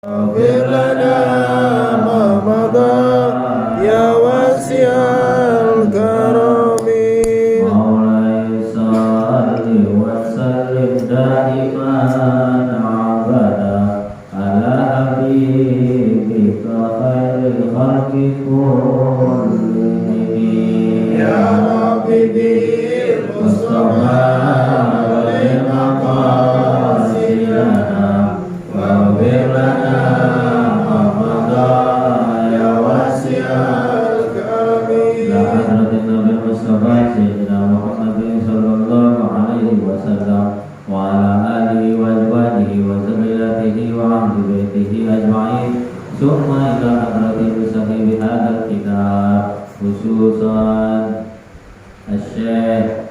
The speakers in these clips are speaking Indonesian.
اغفر لنا ما مضى يا واسع الكرم مولاي صل وسلم دائما أبدا على حبيبك خير الخلق كلهم يا رب بالمصطفى ولمقاصدنا واغفر لنا ما مضى يا واسع الكرم ila hadratin Nabi Mustafa Sayyidina Muhammad sallallahu alaihi wasallam wa ala alihi wa azwajihi wa dzurriyyatihi wa ahli baitihi ajma'in summa ila hadratin sahibi hadzal kitab khususan Asy-Syaikh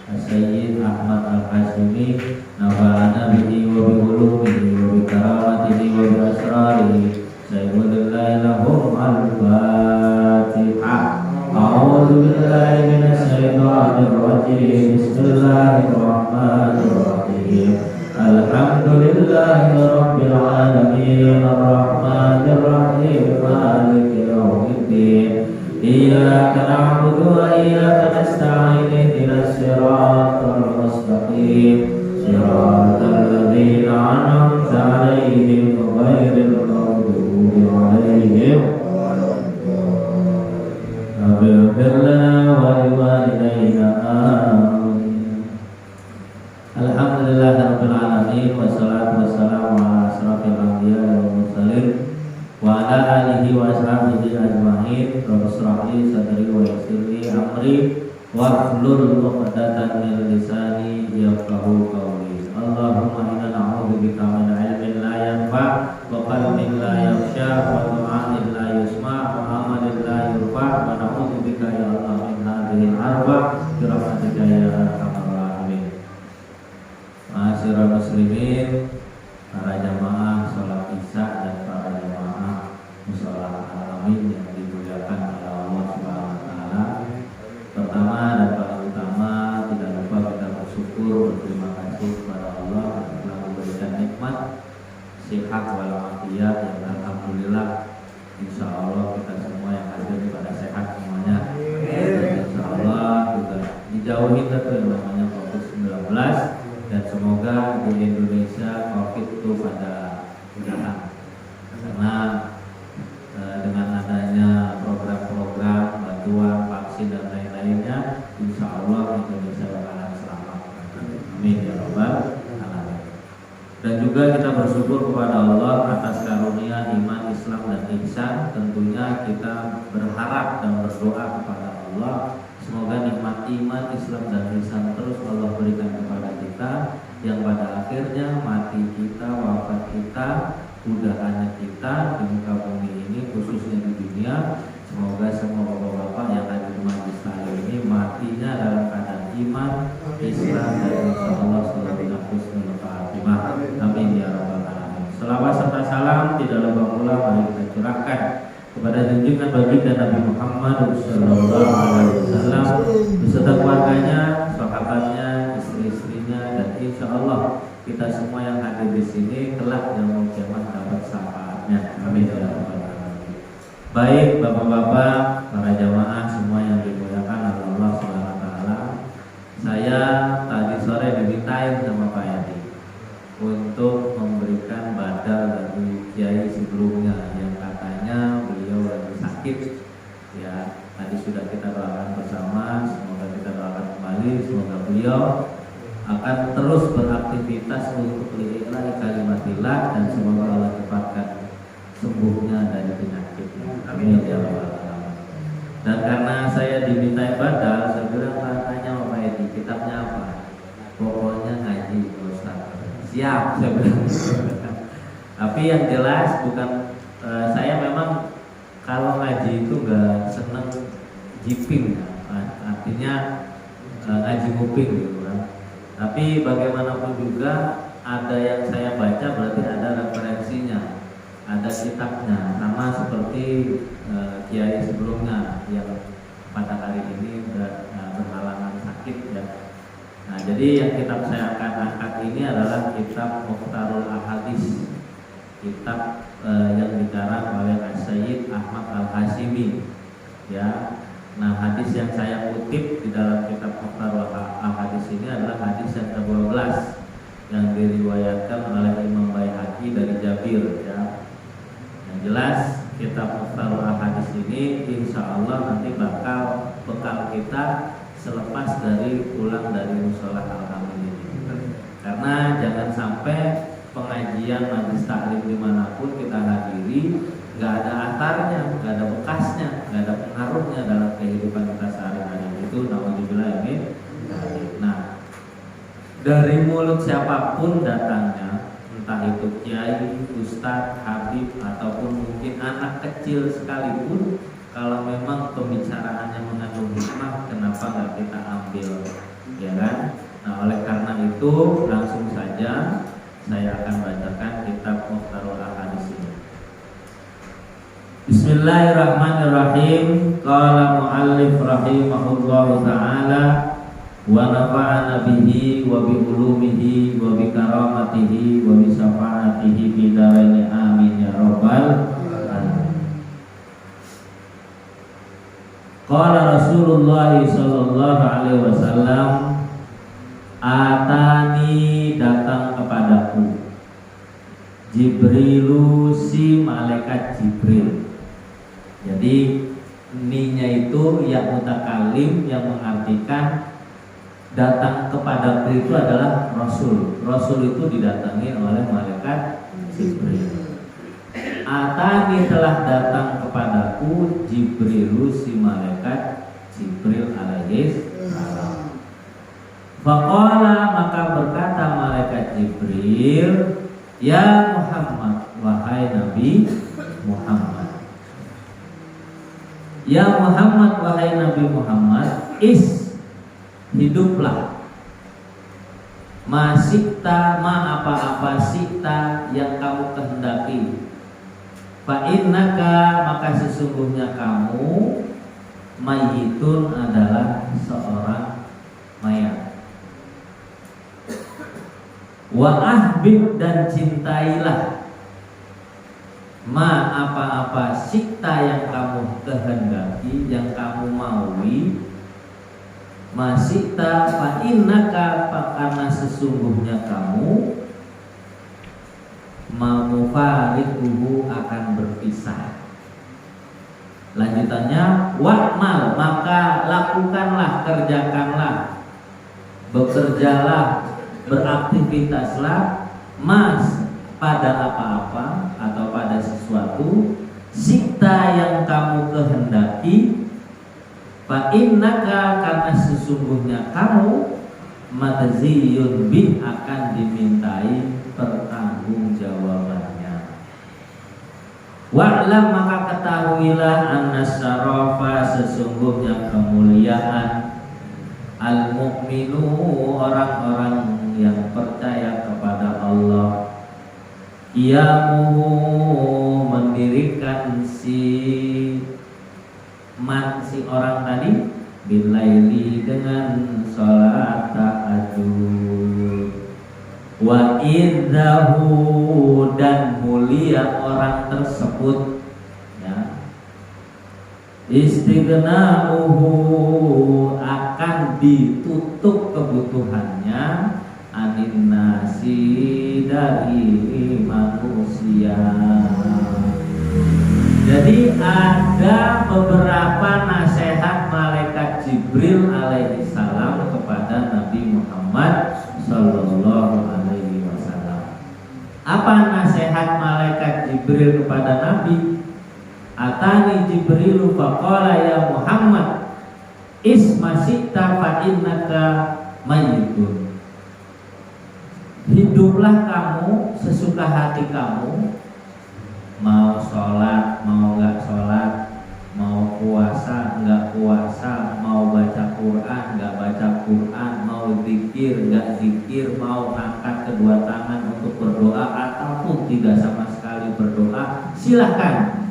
As-Sayyid Ahmad Al-Hashimi nafa'ana bihi wa bi ulumihi wa bi karamatihi wa bi asrarihi sayyidina lahum al-Fatihah. A'udzu billahi minasy syaithanir rajim. Bismillahirrahmanirrahim. Alhamdulillahi rabbil alamin arrahmanir rahim maliki yaumiddin. Iyyaka na'budu wa iyyaka nasta'in ihdinas siratal mustaqim. Siratal ladzina an'amta 'alaihim ghairil maghdubi 'alaihim اغفر لنا ولوالدينا آمين. Alhamdulillah rabbil alamin wassalatu wassalamu ala asrofil anbiya wal mursalin wa ala alihi wa ashabihi ajma'in. Rabbi shrah li sadri wa yassir li amri wahlul 'uqdatam min lisani yafqahu qawli. Allahumma inna na'udzubika min 'ilmin la yanfa' wa qalbin la yakhsha wa du'a'in la yusma' wa amalin la yurfa' wa na'udzubika ya Allah min hadhil arba' bi rahmatika ya arhamar rahimin. Ma'asyiral muslimin, para jamaah salat Isya dan para jamaah mushola alamin yang dimuliakan oleh Allah Subhanahu wa taala. Pertama dan paling utama tidak lupa kita bersyukur, berterima kasih kepada Allah yang telah memberikan nikmat sehat walafiat yang alhamdulillah insyaallah kita semua yang hadir pada sehat semuanya. Dan insyaallah juga dijauhi dari namanya COVID-19 dan semoga di Indonesia COVID itu pada hilang. Karena dengan adanya program-program bantuan vaksin dan lain-lainnya, insya Allah Indonesia bakalan selamat. Amin ya rabbal alamin. Dan juga kita bersyukur kepada Allah atas karunia iman, Islam dan ihsan. Tentunya kita berharap dan berdoa kepada Allah semoga nikmat iman, Islam dan ihsan terus Allah berikan kepada kita, yang pada akhirnya mati kita, wafat kita, udahannya kita di muka bumi ini khususnya di dunia. Semoga semua bapak-bapak yang ada di majlis kali ini matinya dalam keadaan iman, Islam dan insya Allah selalu husnul khatimah. Amin ya rabbal alamin. Selawat serta salam tidak lupa pula mari kita curahkan kepada junjungan baginda Nabi Muhammad sallallahu alaihi wasallam beserta keluarganya, sahabatnya, istri-istrinya, dan insya Allah kita semua yang hadir di sini kelak yaumul kiamat dapat syafaatnya. Amin ya rabbal alamin. Baik bapak-bapak, para jamaah semua yang dimuliakan oleh Allah Subhanahu wa taala. Saya tadi sore dimintain sama Pak Yadi untuk memberikan badal dari kiai sebelumnya yang katanya beliau lagi sakit. Ya, tadi sudah kita doakan bersama, semoga kita doakan kembali, semoga beliau akan terus beraktivitas untuk lillahi kalimatillah dan semoga Allah cepatkan sembuhnya dari penyakitnya. Amin ya rabbal alamin. Dan karena saya dimintai badal, saya bilang tanya Pak Edi, kitabnya apa? Pokoknya ngaji Ustaz. Siap, saya bilang. Tapi yang jelas bukan saya memang kalau ngaji itu nggak seneng jiping, artinya ngaji kuping gitu kan. Tapi bagaimanapun juga ada yang saya baca berarti ada referensinya, ada kitabnya, sama seperti kiai sebelumnya yang pada hari ini berhalangan sakit ya. Nah, jadi yang kitab saya akan angkat ini adalah kitab Mukhtarul Ahadits, kitab yang dikarang oleh Sayyid Ahmad Al-Hashimi. Ya. Nah, hadis yang saya kutip di dalam kitab Mukhtasar Al-Hadis ini adalah hadis yang ke-12 yang diriwayatkan oleh Imam Baihaqi dari Jabir, ya. Yang jelas kitab Mukhtasar Al-Hadis ini insya Allah nanti bakal bekal kita selepas dari pulang dari musola Al-Kamil ini. Karena jangan sampai pengajian majlis taklim dimanapun kita hadiri nggak ada atarnya, nggak ada bekasnya, nggak ada pengaruhnya dalam kehidupan kita sehari-hari. Itu naudzubillah ini. Nah, dari mulut siapapun datangnya, entah itu kiai, ustadz, habib, ataupun mungkin anak kecil sekalipun, kalau memang pembicaraannya mengandung hikmah, kenapa nggak kita ambil, ya kan? Nah, oleh karena itu langsung saja saya akan bacakan kitab Mukhtasar Al-Hadis ini. Bismillahirrahmanirrahim. Qala muallif rahimahullahu taala wa nafa'ana bihi wa bi ulumihi wa bi karamatihi wa bi syafaatihi fi daraini amin ya rabbal alamin. Qala Rasulullah sallallahu alaihi wasallam, atani datang kepadaku Jibrilu, si malaikat Jibril. Jadi ninya itu ya mutakalim, yang mengartikan datang kepadaku itu adalah Rasul. Rasul itu didatangi oleh malaikat Jibril. Atani telah datang kepadaku Jibrilu, si malaikat Jibril alaihi salam. Faqala, maka berkata malaikat Jibril, ya Muhammad, wahai Nabi Muhammad. Ya Muhammad, wahai Nabi Muhammad, hiduplah. Masikta, ma apa-apa sikta yang kamu kehendaki. Fa innaka, maka sesungguhnya kamu, mayyitun adalah seorang mayat. Wa ahbib, dan cintailah, ma apa-apa sikta yang kamu kehendaki, yang kamu maui. Masikta fa innaka, karena sesungguhnya kamu, mamufariquhu, akan berpisah. Lanjutannya, wa'mal, maka lakukanlah, kerjakanlah, bekerjalah, beraktivitaslah, mas, pada apa-apa atau pada sesuatu sikta yang kamu kehendaki. Fa innaka, karena sesungguhnya kamu, madziyun bih, akan dimintai pertanggungjawabannya. Wa'lam, maka ketahuilah, anna syarafa, sesungguhnya kemuliaan, al-mu'minu, orang-orang yang percaya kepada Allah, qiyamuhu, mendirikan si orang tadi, bilaili, dengan sholat tahajud, wa idzahu, dan mulia orang tersebut, ya, istighna'uhu, akan ditutup kebutuhannya, anin nasi, dari manusia. Jadi ada beberapa nasihat malaikat Jibril alaihi salam kepada Nabi Muhammad sallallahu alaihi wasallam. Apa nasihat malaikat Jibril kepada Nabi? Atani Jibrilu faqala ya Muhammad, ismasikta fa innaka mayyitun. Hiduplah kamu sesuka hati kamu, mau sholat, mau nggak sholat, mau puasa, nggak puasa, mau baca Quran, nggak baca Quran, mau zikir, nggak zikir, mau angkat kedua tangan untuk berdoa ataupun tidak sama sekali berdoa, silahkan.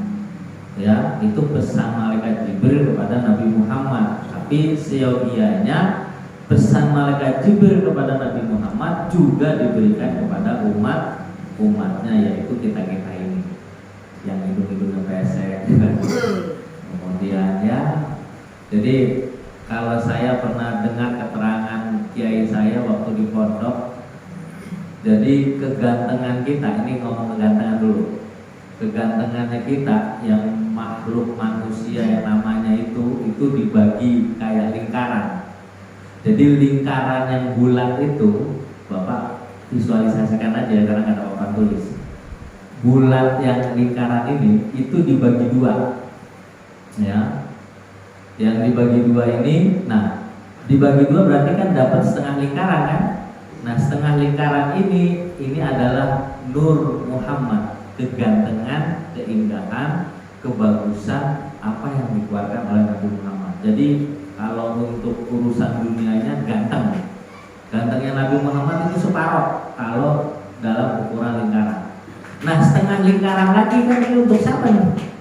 Ya, itu pesan malaikat Jibril kepada Nabi Muhammad. Tapi seyogianya pesan malaikat Jibril kepada Nabi Muhammad juga diberikan kepada umatnya, yaitu kita ini. Jadi kalau saya pernah dengar keterangan kiai saya waktu di pondok, jadi kegantengan kita, ini ngomong kegantengan dulu, kegantengannya kita yang makhluk manusia yang namanya itu dibagi kayak lingkaran. Jadi lingkaran yang bulat itu, Bapak visualisasikan aja karena nggak ada papan tulis. Bulat yang lingkaran ini itu dibagi dua, ya. Yang dibagi dua ini, nah dibagi dua berarti kan dapat setengah lingkaran kan? Nah setengah lingkaran ini adalah Nur Muhammad, kegantengan, keindahan, kebagusan apa yang dikeluarkan oleh Nabi Muhammad. Jadi kalau untuk urusan dunianya ganteng, gantengnya Nabi Muhammad itu separuh kalau dalam ukuran lingkaran. Nah setengah lingkaran lagi kan ini untuk siapa nih?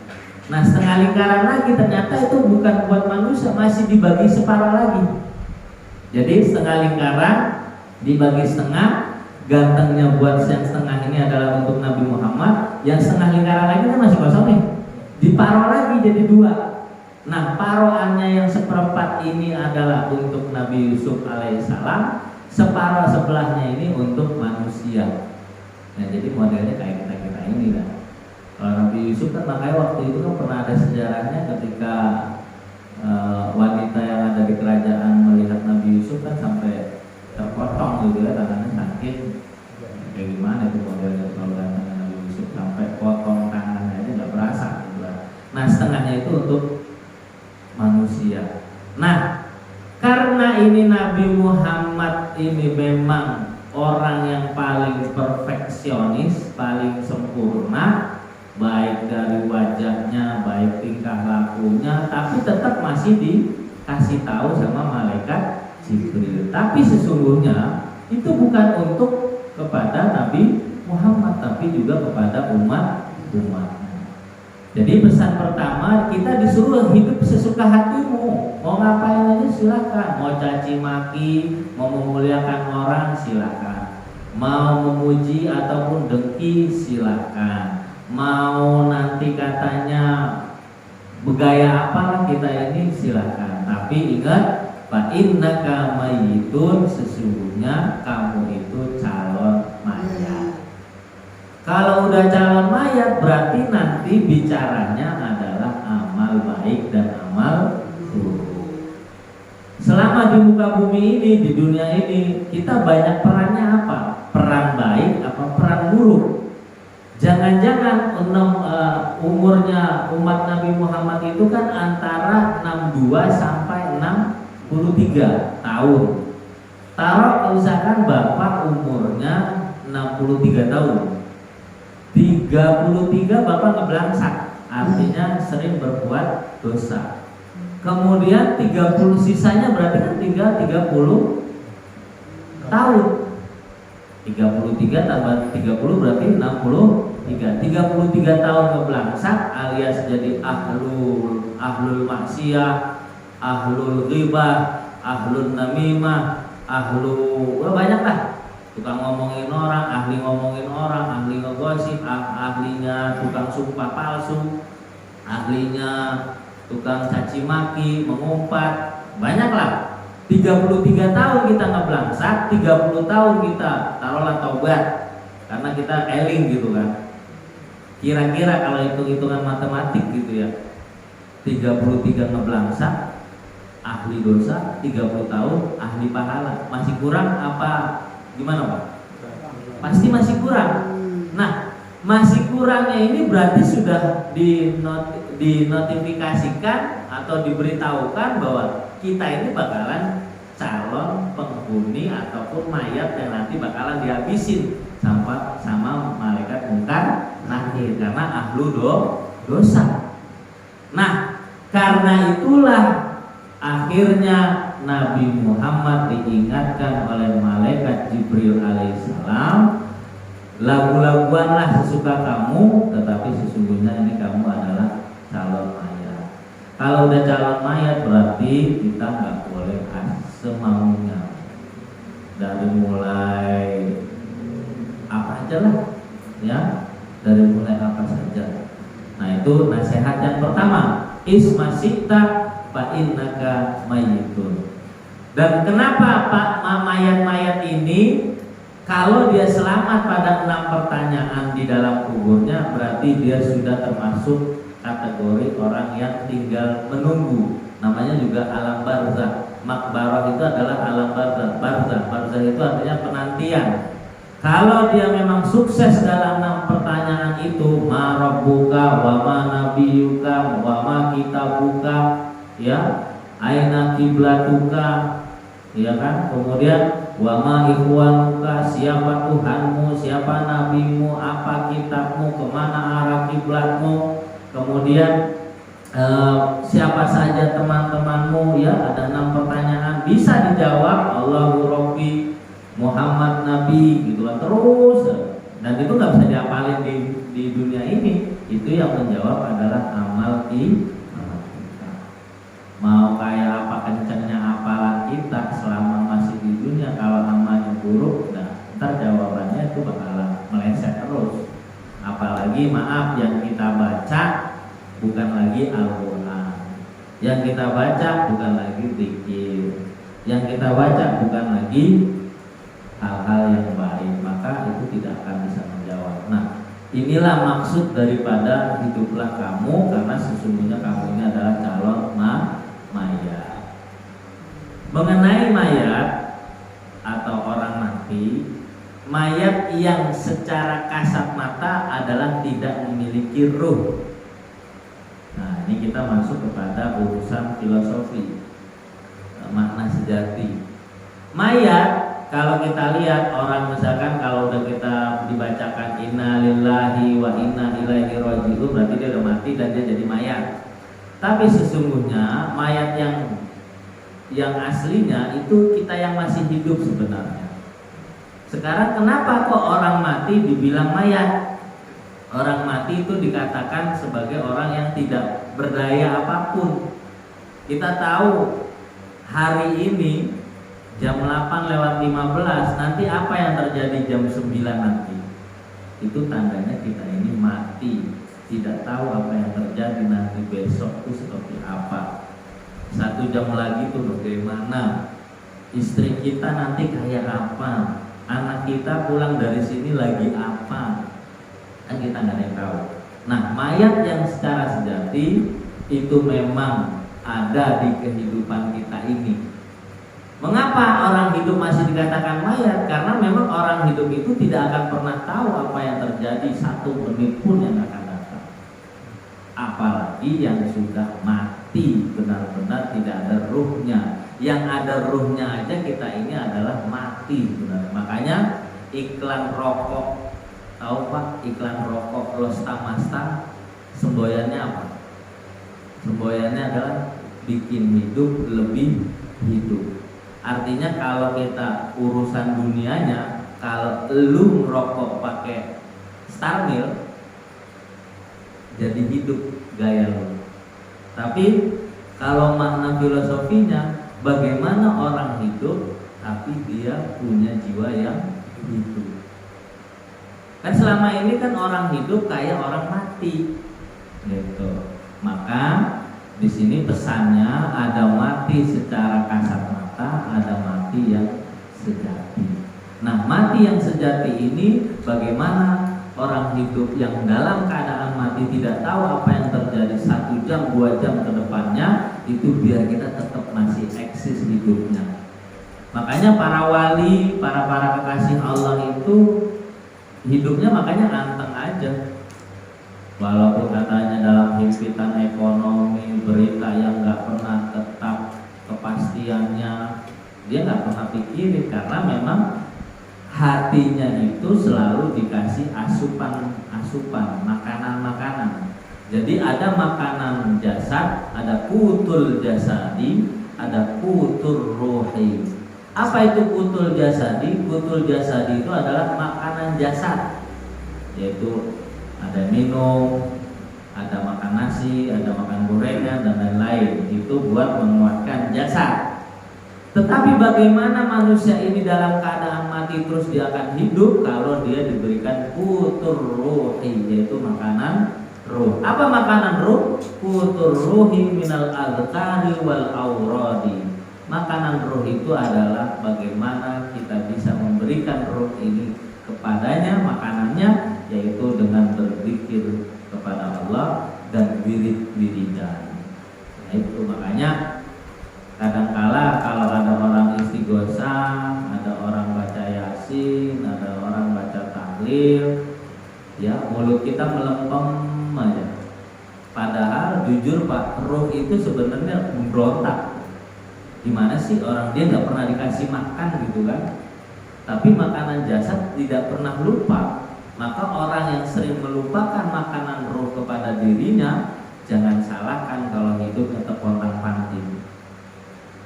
Nah setengah lingkaran lagi ternyata itu bukan buat manusia, masih dibagi separuh lagi. Jadi setengah lingkaran dibagi setengah, gantengnya buat yang setengah ini adalah untuk Nabi Muhammad, yang setengah lingkaran lagi kan masih kosong nih, diparuh lagi jadi dua. Nah paroannya yang seperempat ini adalah untuk Nabi Yusuf alaihissalam, separuh sebelahnya ini untuk manusia. Nah jadi modelnya kayak kita ini lah. Kalau Nabi Yusuf kan makanya waktu itu kan pernah ada sejarahnya ketika wanita yang ada di kerajaan melihat Nabi Yusuf kan sampai terpotong gitu ya tangannya, sakit kayak gimana itu modelnya kalau tangan Nabi Yusuf sampai potong tangannya aja nggak berasa gitu lah. Nah setengahnya itu untuk manusia. Nah karena ini Nabi Muhammad ini memang orang yang paling perfeksionis, paling sempurna, baik dari wajahnya, baik tingkah lakunya, tapi tetap masih dikasih tahu sama malaikat Jibril. Tapi sesungguhnya itu bukan untuk kepada Nabi Muhammad, tapi juga kepada umat-umatnya. Jadi pesan pertama, kita disuruh hidup sesuka hatimu. Mau ngapain aja silakan. Mau caci maki, mau memuliakan orang silakan. Mau memuji ataupun dengki silakan. Mau nanti katanya bergaya apalah kita ini silakan. Tapi ingat, fa innaka mayyitun, sesungguhnya kamu itu calon mayat. Kalau udah calon mayat berarti nanti bicaranya adalah amal baik dan amal buruk. Selama di muka bumi ini, di dunia ini, kita banyak perannya apa? Peran baik apa peran buruk? Jangan-jangan umurnya umat Nabi Muhammad itu kan antara 62 sampai 63 tahun. Taruh misalkan Bapak umurnya 63 tahun. 33 Bapak ngeblangsang, artinya sering berbuat dosa. Kemudian 30 sisanya berarti kan tinggal 30 tahun. 33 tambah 30 berarti 33 tahun ngeblangsang alias jadi ahlul maksiyah, ahlul ghibah, ahlul namimah, banyak lah. Tukang ngomongin orang, ahli ngomongin orang, ahli ngegosip, ahlinya tukang sumpah palsu, ahlinya tukang caci maki, mengumpat, banyaklah. 33 tahun kita ngeblangsat, 30 tahun kita taruhlah taubat karena kita eling gitu kan. Kira-kira kalau hitung-hitungan matematik gitu ya, 33 ngeblangsat, ahli dosa, 30 tahun ahli pahala. Masih kurang apa? Gimana Pak? Pasti masih kurang. Nah, masih kurangnya ini berarti sudah dinotifikasikan atau diberitahukan bahwa kita ini bakalan calon penghuni ataupun mayat yang nanti bakalan dihabisin sama malaikat mungkar nakir karena ahlu dosa. Nah, karena itulah akhirnya Nabi Muhammad diingatkan oleh malaikat Jibril alaihissalam, lagu-laguanlah sesuka kamu, tetapi sesungguhnya ini kamu adalah calon mayat. Kalau udah calon mayat berarti kita nggak boleh semaunya, dari mulai apa aja lah, ya, dari mulai apa saja. Nah itu nasihat yang pertama, isma sita fa innaka mayyitun. Dan kenapa Pak mayat-mayat ini kalau dia selamat pada 6 pertanyaan di dalam kuburnya, berarti dia sudah termasuk kategori orang yang tinggal menunggu. Namanya juga alam barzah. Makbarah itu adalah alam barzah. Barzah itu artinya penantian. Kalau dia memang sukses dalam 6 pertanyaan itu, ma rabbuka wa ma nabiyuka wa ma kitabuka, ya, aina kiblatuka, ya kan? Kemudian wa ma ikhwanuka, siapa Tuhanmu, siapa nabimu, apa kitabmu, kemana arah kiblatmu. Kemudian siapa saja teman-temanmu, ya, ada 6 pertanyaan bisa dijawab. Allahu Rabbi, Muhammad Nabi, gitu kan, terus. Dan itu nggak bisa diapalin di dunia ini. Itu yang menjawab adalah amal kita. Mau kayak apa kencangnya apalan kita selama masih di dunia, kalau amalnya buruk, nah ntar jawabannya itu bakalan meleset terus. Apalagi maaf, yang kita baca bukan lagi Al-Quran, yang kita baca bukan lagi zikir, yang kita baca bukan lagi hal-hal yang baik, maka itu tidak akan bisa menjawab. Nah, inilah maksud daripada hiduplah kamu, karena sesungguhnya kamu ini adalah calon mayat. Mengenai mayat atau orang mati, mayat yang secara kasat mata adalah tidak memiliki ruh. Nah, ini kita masuk kepada urusan filosofi, makna sejati. Mayat, kalau kita lihat orang, misalkan kalau udah kita dibacakan inna lillahi wa inna ilaihi raji'un, berarti dia udah mati dan dia jadi mayat. Tapi sesungguhnya mayat yang aslinya itu kita yang masih hidup sebenarnya. Sekarang kenapa kok orang mati dibilang mayat? Orang mati itu dikatakan sebagai orang yang tidak berdaya apapun. Kita tahu hari ini jam 8:15, nanti apa yang terjadi jam 9 nanti? Itu tandanya kita ini mati, tidak tahu apa yang terjadi nanti besok itu seperti apa. 1 jam lagi itu bagaimana? Istri kita nanti kayak apa? Anak kita pulang dari sini lagi apa? Kan kita nggak ada yang tahu. Nah, mayat yang secara sejati itu memang ada di kehidupan kita ini. Mengapa orang hidup masih dikatakan mayat? Karena memang orang hidup itu tidak akan pernah tahu apa yang terjadi 1 menit pun yang akan datang. Apalagi yang sudah mati, benar-benar tidak ada ruhnya. Yang ada ruhnya aja kita ini adalah mati benar. Makanya iklan rokok, tahu Pak, iklan rokok Lostamasta, semboyannya apa? Semboyannya adalah bikin hidup lebih hidup. Artinya kalau kita urusan dunianya, kalau lu merokok pakai Starmil, jadi hidup gaya lu. Tapi kalau makna filosofinya, bagaimana orang hidup tapi dia punya jiwa yang hidup. Kan selama ini kan orang hidup kayak orang mati, gitu. Maka di sini pesannya ada mati secara kasat mata, ada mati yang sejati. Nah, mati yang sejati ini bagaimana orang hidup yang dalam keadaan mati tidak tahu apa yang terjadi 1 jam, 2 jam ke depannya, itu biar kita tetap masih eksis hidupnya. Makanya para wali, para kekasih Allah itu hidupnya makanya anteng aja. Walaupun katanya dalam himpitan ekonomi, berita yang nggak pernah tetap kepastiannya, dia nggak pernah pikirin karena memang hatinya itu selalu dikasih asupan, makanan. Jadi ada makanan jasad, ada kutul jasadi, ada kutul ruhi. Apa itu kutul jasadi? Kutul jasadi itu adalah makanan jasad, yaitu ada minum, ada makan nasi, ada makan gorengan dan lain-lain. Itu buat menguatkan jasad. Tetapi bagaimana manusia ini dalam keadaan mati terus dia akan hidup kalau dia diberikan kutul ruhi, yaitu makanan ruh. Apa makanan ruh? Qutur ruhi minal adhkari wal auradi. Makanan ruh itu adalah bagaimana kita bisa memberikan ruh ini kepadanya. Makanannya yaitu dengan berzikir kepada Allah dan wirid-wiridan. Nah itu makanya kadangkala kalau ada orang istighosah, ada orang baca yasin, ada orang baca tahlil, ya mulut kita melempem aja. Padahal jujur Pak, ruh itu sebenarnya memberontak. Gimana sih orang dia nggak pernah dikasih makan gitu kan? Tapi makanan jasad tidak pernah lupa. Maka orang yang sering melupakan makanan ruh kepada dirinya, jangan salahkan kalau hidupnya terpontang-panting.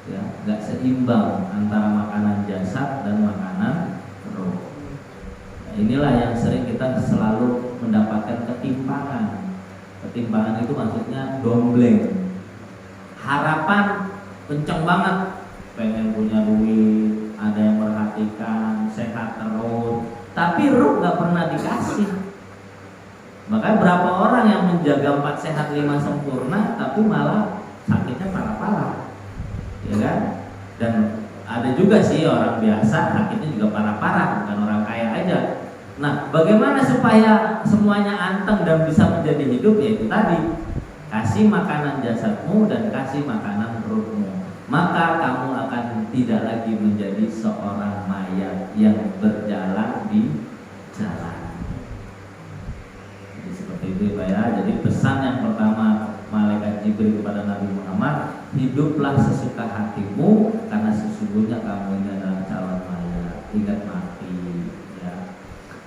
Ya, nggak seimbang antara makanan jasad dan makanan ruh. Nah, inilah yang sering kita selalu mendapatkan ketimpangan. Ketimpangan itu maksudnya dombleng. Harapan kenceng banget, pengen punya duit, ada yang perhatikan, sehat terus, tapi ruh nggak pernah dikasih. Makanya berapa orang yang menjaga 4 sehat 5 sempurna, tapi malah sakitnya parah-parah, ya kan? Dan ada juga sih orang biasa sakitnya juga parah-parah, bukan orang kaya aja. Nah, bagaimana supaya semuanya anteng dan bisa menjadi hidup? Yaitu tadi, kasih makanan jasadmu dan kasih makanan ruhmu. Maka kamu akan tidak lagi menjadi seorang mayat yang berjalan di jalan. Jadi seperti itu Pak ya. Jadi pesan yang pertama malaikat Jibril kepada Nabi Muhammad, hiduplah sesuka hatimu karena sesungguhnya kamu ini adalah calon mayat, ingat mati ya.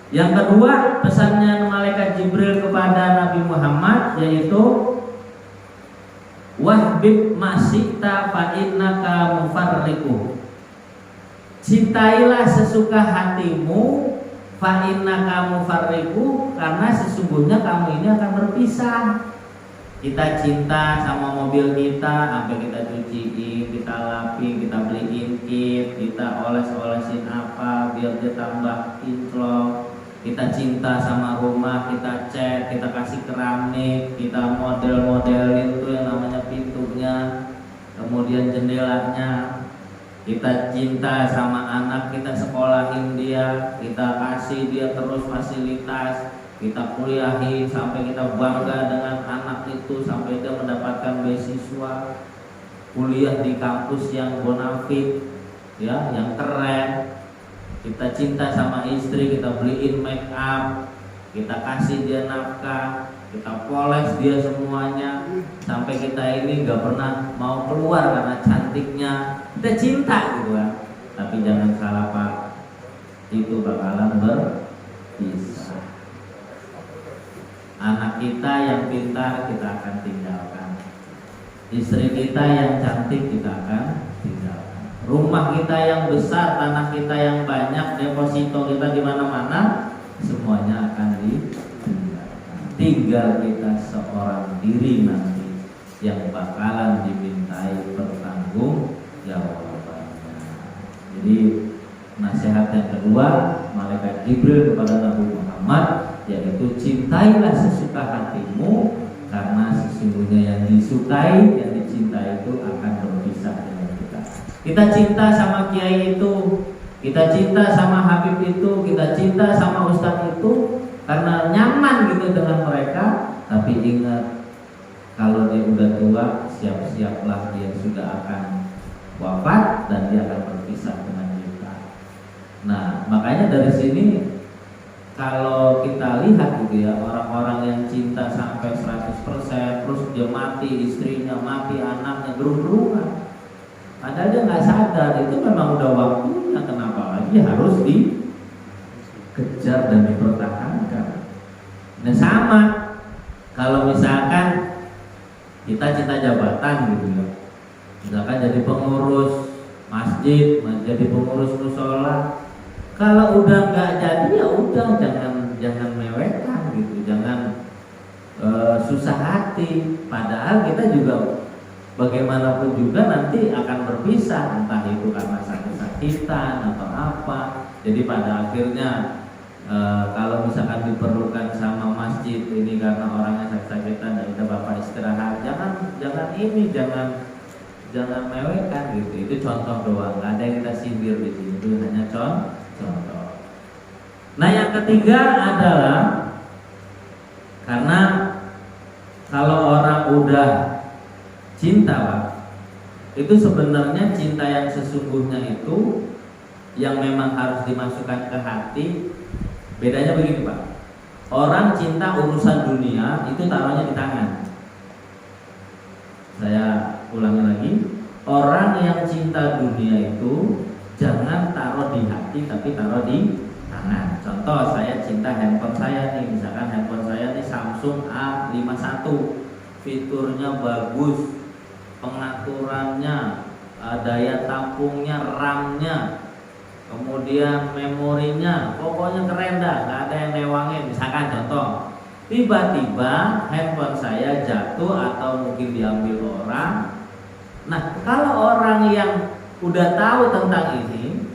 Yang kedua pesannya malaikat Jibril kepada Nabi Muhammad yaitu wahbib masyikta fa innaka mufarriqu. Cintailah sesuka hatimu fa innaka mufarriqu, karena sesungguhnya kamu ini akan berpisah. Kita cinta sama mobil kita sampai kita cuciin, kita lapin, kita beliin kit, kita oles-olesin apa biar dia tambah kinclong. Kita cinta sama rumah, kita cat, kita kasih keramik, kita model-modelin tuh yang namanya pintunya, kemudian jendelanya. Kita cinta sama anak, kita sekolahin dia, kita kasih dia terus fasilitas, kita kuliahin sampai kita bangga dengan anak itu sampai dia mendapatkan beasiswa, kuliah di kampus yang bonafit, ya, yang keren. Kita cinta sama istri, kita beliin make up, kita kasih dia nafkah, kita poles dia semuanya, sampai kita ini gak pernah mau keluar karena cantiknya. Kita cinta gitu kan. Tapi jangan salah Pak, itu bakalan berpisah. Anak kita yang pintar kita akan tinggalkan, istri kita yang cantik kita akan tinggalkan. Rumah kita yang besar, tanah kita yang banyak, deposito kita di mana-mana, semuanya akan ditinggalkan. Tinggal kita seorang diri nanti yang bakalan dimintai pertanggungjawabannya. Jadi nasihat yang kedua malaikat Jibril kepada Nabi Muhammad yaitu cintailah sesuka hatimu karena sesungguhnya yang disukai, yang dicintai itu akan berpisah dengan kita. Kita cinta sama kiai itu, kita cinta sama habib itu, kita cinta sama ustadz itu karena nyaman gitu dengan mereka. Tapi ingat, kalau dia udah tua, siap-siaplah dia sudah akan wafat dan dia akan berpisah dengan kita. Nah, makanya dari sini kalau kita lihat gitu ya, orang-orang yang cinta sampai 100%, terus dia mati, istrinya mati, anaknya gerung-gerungan. Padahal dia nggak sadar itu memang udah waktunya, kenapa lagi harus dikejar dan dipertahankan. Nah sama, kalau misalkan kita cinta jabatan gitu ya, misalkan jadi pengurus masjid, jadi pengurus musola, kalau udah nggak jadi ya udah jangan mewekkan gitu, jangan susah hati. Padahal kita juga bagaimanapun juga nanti akan berpisah, entah itu karena sakit-sakitan atau apa. Jadi pada akhirnya Kalau misalkan diperlukan sama masjid ini karena orangnya sakit-sakitan, ya udah bapak istirahat, jangan mewekkan gitu. Itu contoh doang, nggak ada yang kita sindir di sini, itu hanya contoh. Nah yang ketiga adalah karena kalau orang udah cinta Pak, itu sebenarnya cinta yang sesungguhnya itu yang memang harus dimasukkan ke hati. Bedanya begini Pak, orang cinta urusan dunia itu taruhnya di tangan. Saya ulangi lagi, orang yang cinta dunia itu jangan taruh di hati tapi taruh di tangan. Contoh, saya cinta handphone saya nih, misalkan handphone saya nih Samsung A51, fiturnya bagus, pengaturannya, daya tampungnya, RAM-nya, kemudian memorinya, pokoknya keren dah, nggak ada yang lewangin. Misalkan contoh, tiba-tiba handphone saya jatuh atau mungkin diambil orang. Nah, kalau orang yang udah tahu tentang ini,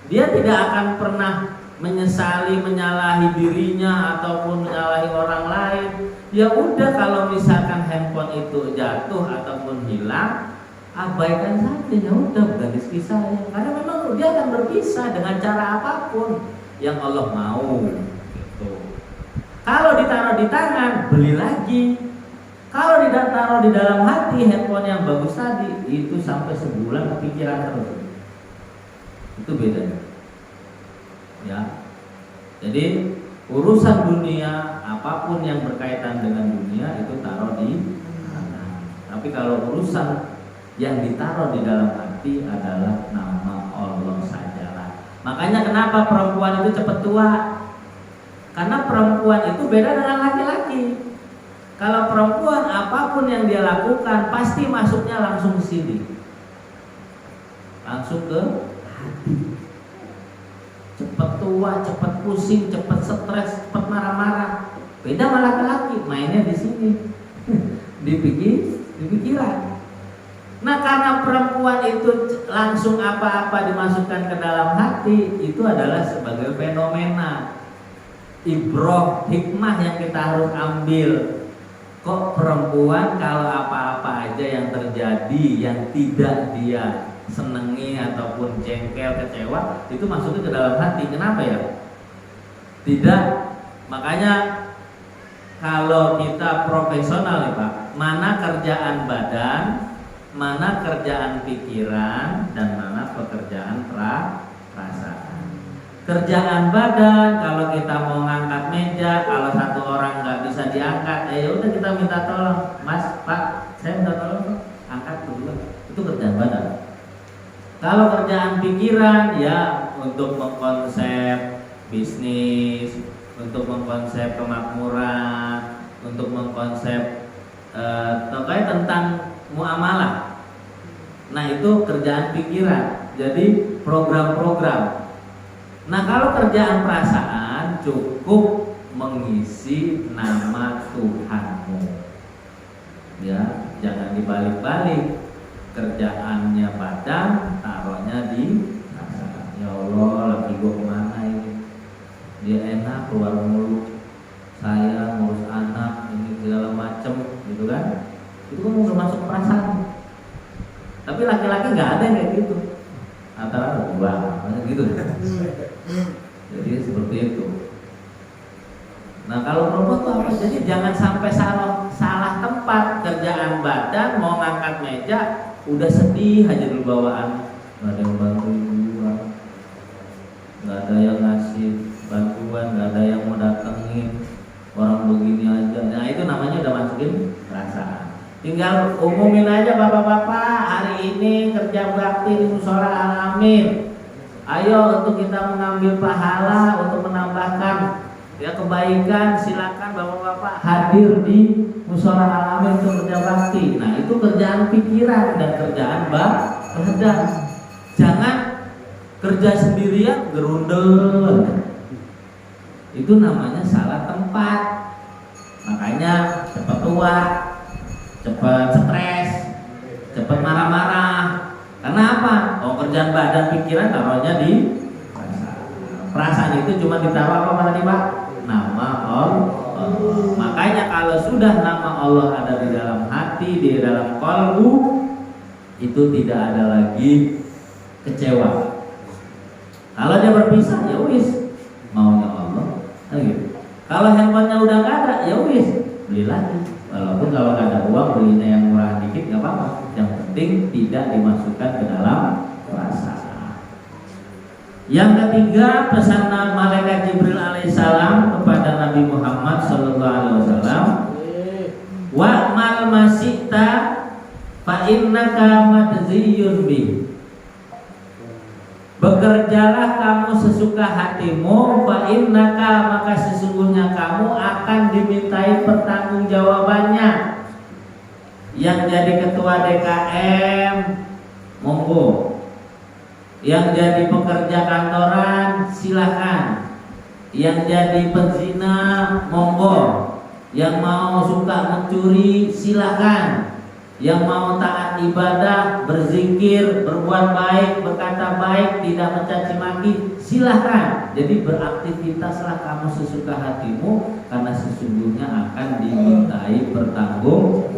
dia tidak akan pernah menyalahi dirinya ataupun menyalahi orang lain. Ya udah, kalau misalkan handphone itu jatuh ataupun hilang, abaikan saja, ya udah, bukan rezeki saya. Karena memang dia akan berpisah dengan cara apapun yang Allah mau. Gitu. Kalau ditaruh di tangan, beli lagi. Kalau ditaruh di dalam hati, handphone yang bagus tadi, itu sampai sebulan kepikiran terus. Itu bedanya. Ya. Jadi urusan dunia, apapun yang berkaitan dengan dunia itu taruh di tangan. Tapi kalau urusan yang ditaruh di dalam hati adalah nama Allah sajalah. Makanya kenapa perempuan itu cepat tua? Karena perempuan itu beda dengan laki-laki. Kalau perempuan, apapun yang dia lakukan pasti masuknya langsung ke sini, langsung ke hati. Cepat tua, cepat pusing, cepat stres, cepat marah-marah. Beda sama laki-laki, mainnya di sini, di pikiran. Nah, karena perempuan itu langsung apa-apa dimasukkan ke dalam hati, itu adalah sebagai fenomena ibroh, hikmah yang kita harus ambil. Kok perempuan kalau apa-apa aja yang terjadi yang tidak dia senengi ataupun jengkel, kecewa, itu masuknya ke dalam hati. Kenapa ya? Tidak. Makanya kalau kita profesional nih Pak, mana kerjaan badan, mana kerjaan pikiran, dan mana pekerjaan perasaan. Kerjaan badan, kalau kita mau ngangkat meja, kalau satu orang nggak bisa diangkat, ya udah kita minta tolong, Mas, Pak, saya minta tolong, angkat dulu. Itu kerjaan badan. Kalau kerjaan pikiran, ya untuk mengkonsep bisnis, untuk mengkonsep kemakmuran, untuk mengkonsep terkait tentang muamalah. Nah, itu kerjaan pikiran. Jadi program-program. Nah, kalau kerjaan perasaan cukup mengisi nama Tuhanmu. Ya, jangan dibalik-balik. Kerjaannya badan, taruhnya di perasaan. Ya Allah, laki gue kemana ini? Dia enak keluar mulu. Saya ngurus anak, ini segala macem, gitu kan? Itu kan udah masuk perasaan. Tapi laki-laki nggak ada yang kayak gitu. Antara dua, gitu. Jadi seperti itu. Nah, kalau perempuan itu apa? Jadi jangan sampai salah tempat. Kerjaan badan mau ngangkat meja, udah sedih aja dulu bawaan. Nggak ada yang bantuin, nggak ada yang ngasih bantuan, nggak ada yang mau datengin. Orang begini aja. Nah, itu namanya udah masukin perasaan. Tinggal umumin aja bapak-bapak, hari ini kerja bakti di Mushola Al-Amin. Ayo untuk kita mengambil pahala, untuk menambahkan ya kebaikan, silakan bapak-bapak hadir di Mushola Al-Amin untuk kerja bakti. Nah, itu kerjaan pikiran dan kerjaan badan. Jangan kerja sendirian gerundel. Itu namanya salah tempat. Makanya cepat tua, cepat stres, cepat marah-marah. Karena apa? Oh, kerjaan badan pikiran taruhnya di perasaan. Perasaan itu cuma ditaruh apa tadi Pak? Nama Allah. Makanya kalau sudah nama Allah ada di dalam hati, di dalam kalbu, itu tidak ada lagi kecewa. Kalau dia berpisah ya wis, maunya Allah. Gitu. Kalau handphonenya udah nggak ada ya wis, beli lagi. Walaupun kalau nggak ada uang belinya yang murah dikit nggak apa-apa. Yang penting tidak dimasukkan ke dalam perasaan. Yang ketiga, pesan malaikat Jibril alaihissalam kepada Nabi Muhammad sallallahu alaihi wasallam, wa'mal masyita fa innaka madziyun bih. Bekerjalah kamu sesuka hatimu, fa innaka, maka sesungguhnya kamu akan dimintai pertanggungjawabannya. Yang jadi ketua DKM, monggo. Yang jadi pekerja kantoran, silahkan. Yang jadi pezina, monggo. Yang mau suka mencuri, silahkan. Yang mau taat ibadah, berzikir, berbuat baik, berkata baik, tidak mencaci maki, silahkan. Jadi beraktivitaslah kamu sesuka hatimu, karena sesungguhnya akan dimintai pertanggung.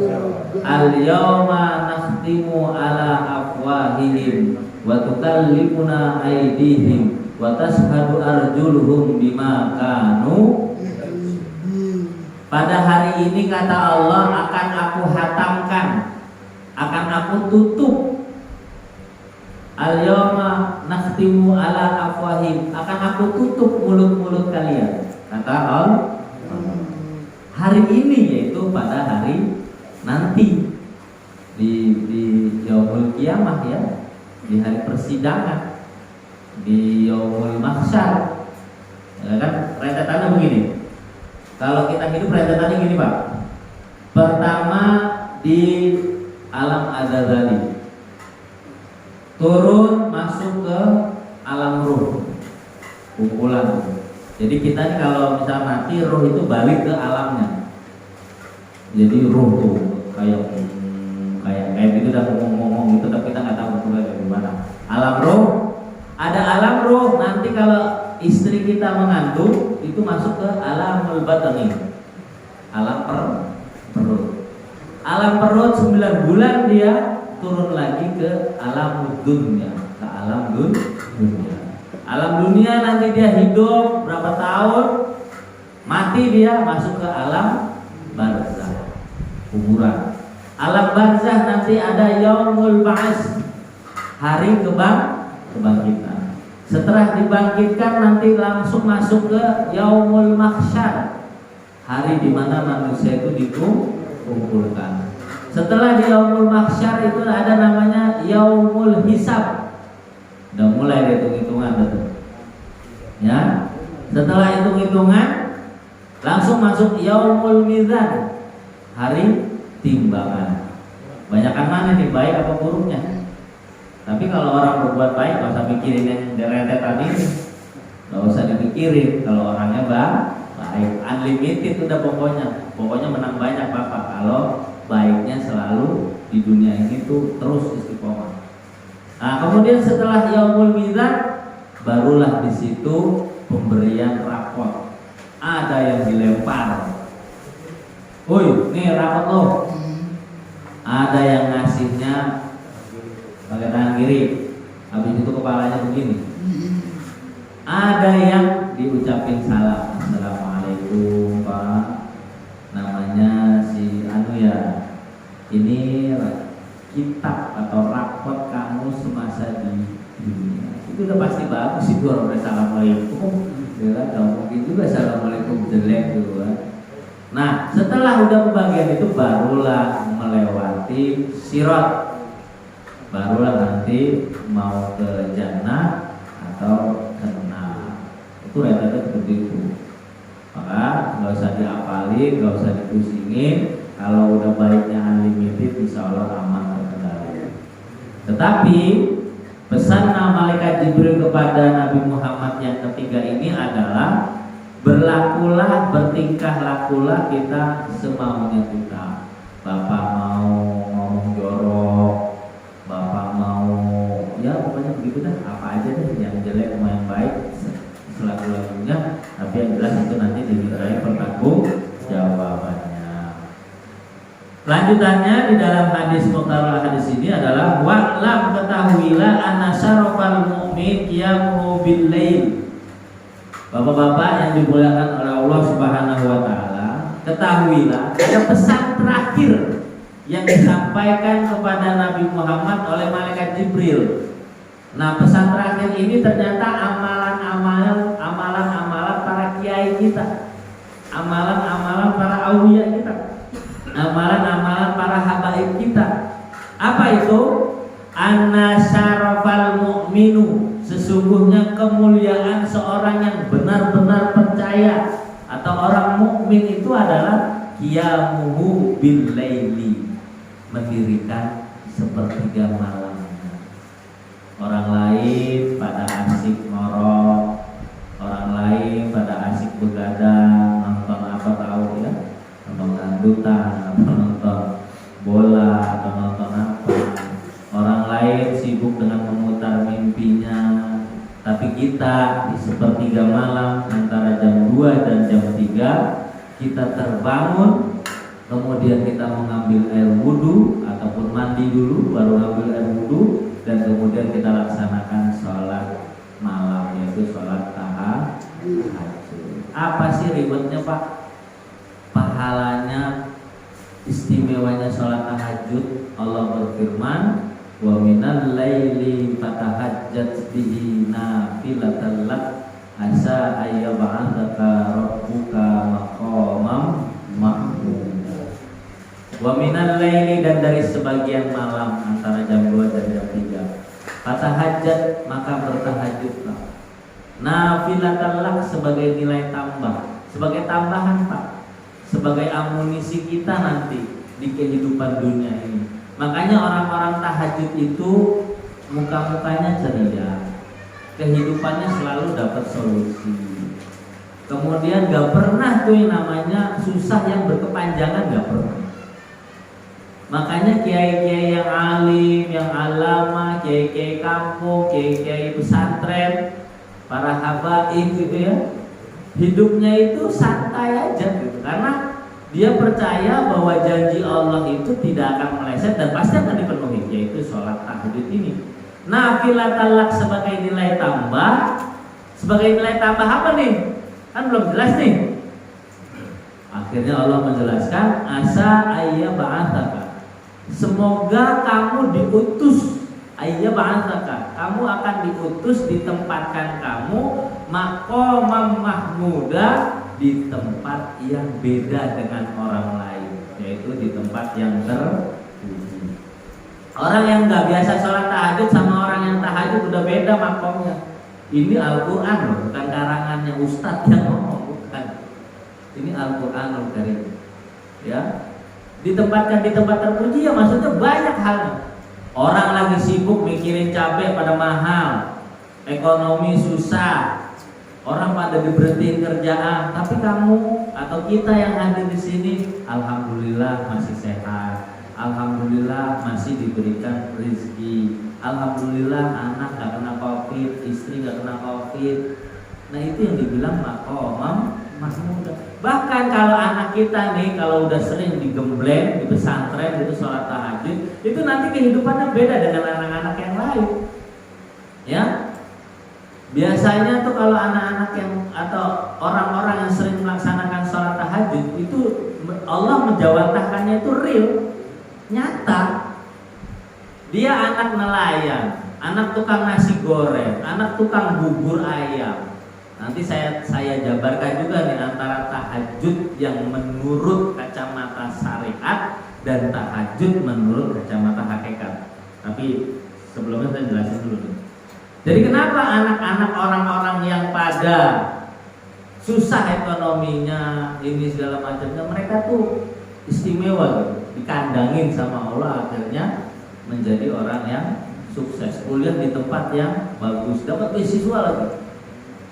Al-yawma nakhtimu ala afwahihim wa tukallimuna aydihim wa tashhadu arjuluhum bima kanu. Pada hari ini kata Allah akan aku hatamkan, akan aku tutup. Al-yawma nakhtimu ala afwahim, akan aku tutup mulut-mulut kalian, kata Allah. Hari ini, yaitu pada hari nanti di yaumul kiamah, ya, di hari persidangan, di yaumul mahsyar. Ya kan, rentetannya begini. Kalau kita hidup rentetannya gini Pak. Pertama di alam azali, turun masuk ke alam ruh, kumpulan. Jadi kita nih kalau misal mati, ruh itu balik ke alamnya. Jadi ruh tuh kayak gitu udah ngomong gitu, tapi kita nggak tahu bentuknya kayak gimana. Alam ruh, ada alam ruh. Nanti kalau istri kita mengandung, itu masuk ke alamul batani, alam perut. Alam perut 9 bulan dia turun lagi ke alam dunia, ke alam dunia. Alam dunia nanti dia hidup berapa tahun, mati dia masuk ke alam barzah, kuburan. Alam barzah nanti ada yaumul ba'ats, hari kebangkitan. Setelah dibangkitkan nanti langsung masuk ke yaumul mahsyar, hari di mana manusia itu dikumpulkan. Setelah di yaumul mahsyar itu ada namanya yaumul hisab. Udah mulai hitung-hitungan betul. Ya. Setelah hitung-hitungan langsung masuk yaumul mizan, hari timbangan. Banyakan mana nih, baik apa buruknya? Tapi kalau orang berbuat baik, gak usah mikirin yang deretan ini, gak usah dipikirin. Kalau orangnya baik, unlimited udah pokoknya menang banyak Bapak. Kalau baiknya selalu di dunia ini tuh terus istiqomah. Nah kemudian setelah yaumul mizan, barulah di situ pemberian rapor. Ada yang dilempar, woi, nih rapor lo. Ada yang ngasihnya pakai tangan kiri, habis itu kepalanya begini. Ada yang diucapin salam, assalamualaikum Pak, namanya si anu ya, ini kitab atau rapot kamu semasa di dunia. Itu udah pasti bagus itu orang assalamualaikum. Ya, gak mungkin juga assalamualaikum jelek gitu kan. Nah setelah udah pembagian itu barulah melewati sirat. Barulah nanti mau ke jannah atau ke neraka. Itu rentetannya seperti itu. Maka nggak usah diapalin, nggak usah dipusingin. Kalau udah baiknya unlimited, insya Allah aman terkendali. Tetapi pesan malaikat Jibril kepada Nabi Muhammad yang ketiga ini adalah berlakulah, bertingkah lakulah kita semaunya kita. Bapak mau ngomong jorok, Bapak mau ya pokoknya begitu dah, apa aja deh, yang jelek mau yang baik, Lanjutannya di dalam hadis muqarrar hadis ini adalah wa'lam, ketahuilah anna syarafal mu'min qiyamuhu bil lail. Bapak-bapak yang dimuliakan oleh Allah Subhanahu wa taala, ketahuilah ada pesan terakhir yang disampaikan kepada Nabi Muhammad oleh malaikat Jibril. Nah, pesan terakhir ini ternyata amalan-amalan para kiai kita, amalan-amalan para aulia kita, amalan-amalan para habaib kita. Apa itu? Anna syarafal mu'minu, sesungguhnya kemuliaan seorang yang benar-benar percaya atau orang mukmin itu adalah qiyamuhu bil laili, mendirikan sepertiga malam. Orang lain pada asik ngorok, orang lain pada asik begadang, nonton apa tahu ya, nonton dangdutan, atau nonton bola, atau nonton apa. Orang lain sibuk dengan memutar mimpinya. Tapi kita di sepertiga malam antara jam 2 dan jam 3 kita terbangun, kemudian kita mengambil air wudhu ataupun mandi dulu baru ambil air wudhu, dan kemudian kita laksanakan sholat malam, yaitu sholat tahajud. Apa sih ribetnya Pak? Pahalanya, istimewanya sholat tahajud. Allah berfirman, wa minal laili fatahajjat bihi nafilatan lak asa ayyab'atsaka rabbuka maqamam mahmuda. Wa minal laili, dan dari sebagian malam antara jam 2 dan jam 3 fatahajjat, maka bertahajudlah. Nafilatan lak, sebagai nilai tambah, sebagai tambahan Pak, sebagai amunisi kita nanti di kehidupan dunia ini. Makanya orang-orang tahajud itu muka-mukanya ceria, kehidupannya selalu dapat solusi. Kemudian gak pernah tuh yang namanya susah yang berkepanjangan, gak pernah. Makanya kiai-kiai yang alim, yang alama, kiai-kiai kampung, kiai-kiai pesantren, para habaib gitu ya, hidupnya itu santai aja gitu. Karena dia percaya bahwa janji Allah itu tidak akan meleset dan pasti akan dipenuhi, yaitu sholat tahajud ini. Nafilatan lak, sebagai nilai tambah. Sebagai nilai tambah apa nih? Kan belum jelas nih. Akhirnya Allah menjelaskan, asa ayyab'atsaka, semoga kamu diutus, ayyab'atsaka, kamu akan diutus, ditempatkan kamu maqamam mahmuda, di tempat yang beda dengan orang lain, yaitu di tempat yang terpuji. Orang yang nggak biasa sholat tahajud sama orang yang tahajud udah beda makomnya. Ini Al-Quran loh, bukan karangannya Ustadz yang ngomong, bukan. Ini Al-Quran loh dari ya. Ditempatkan di tempat terpuji ya maksudnya banyak halnya. Orang lagi sibuk mikirin cabai pada mahal, ekonomi susah, orang pada diberhentiin kerjaan, tapi kamu atau kita yang hadir di sini, alhamdulillah masih sehat, alhamdulillah masih diberikan rezeki, alhamdulillah anak gak kena COVID, istri gak kena COVID. Nah itu yang dibilang maqamam mahmuda. Bahkan kalau anak kita nih, kalau udah sering digembleng di pesantren itu sholat tahajud, itu nanti kehidupannya beda dengan anak-anak yang lain. Ya. Biasanya tuh kalau anak-anak yang atau orang-orang yang sering melaksanakan sholat tahajud itu Allah menjawantahkannya itu real, nyata. Dia anak nelayan, anak tukang nasi goreng, anak tukang bubur ayam. Nanti saya jabarkan juga nih antara tahajud yang menurut kacamata syariat dan tahajud menurut kacamata hakikat. Tapi sebelumnya saya jelasin dulu nih. Jadi kenapa anak-anak orang-orang yang pada susah ekonominya ini segala macamnya, mereka tuh istimewa gitu, dikandangin sama Allah, akhirnya menjadi orang yang sukses, kuliah di tempat yang bagus, dapat beasiswa lagi.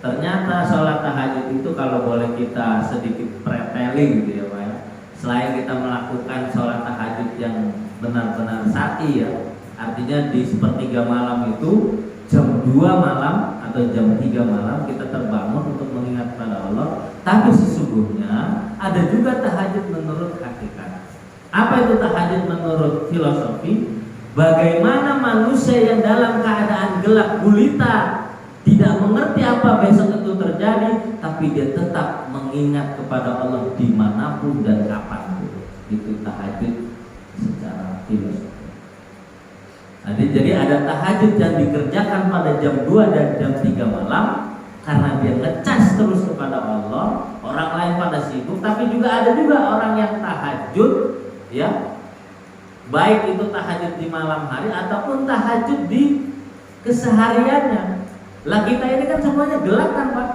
Ternyata sholat tahajud itu kalau boleh kita sedikit pretelling gitu ya Pak ya, selain kita melakukan sholat tahajud yang benar-benar syar'i ya, artinya di sepertiga malam itu jam 2 malam atau jam 3 malam kita terbangun untuk mengingat pada Allah. Tapi sesungguhnya ada juga tahajud menurut hakikat. Apa itu tahajud menurut filosofi? Bagaimana manusia yang dalam keadaan gelap gulita, tidak mengerti apa besok itu terjadi, tapi dia tetap mengingat kepada Allah dimanapun dan kapanpun. Itu tahajud secara filosofi. Jadi ada tahajud yang dikerjakan pada jam 2 dan jam 3 malam karena dia ngecas terus kepada Allah. Orang lain pada sibuk, tapi juga ada juga orang yang tahajud, ya, baik itu tahajud di malam hari ataupun tahajud di kesehariannya. Lah kita ini kan semuanya gelap kan Pak,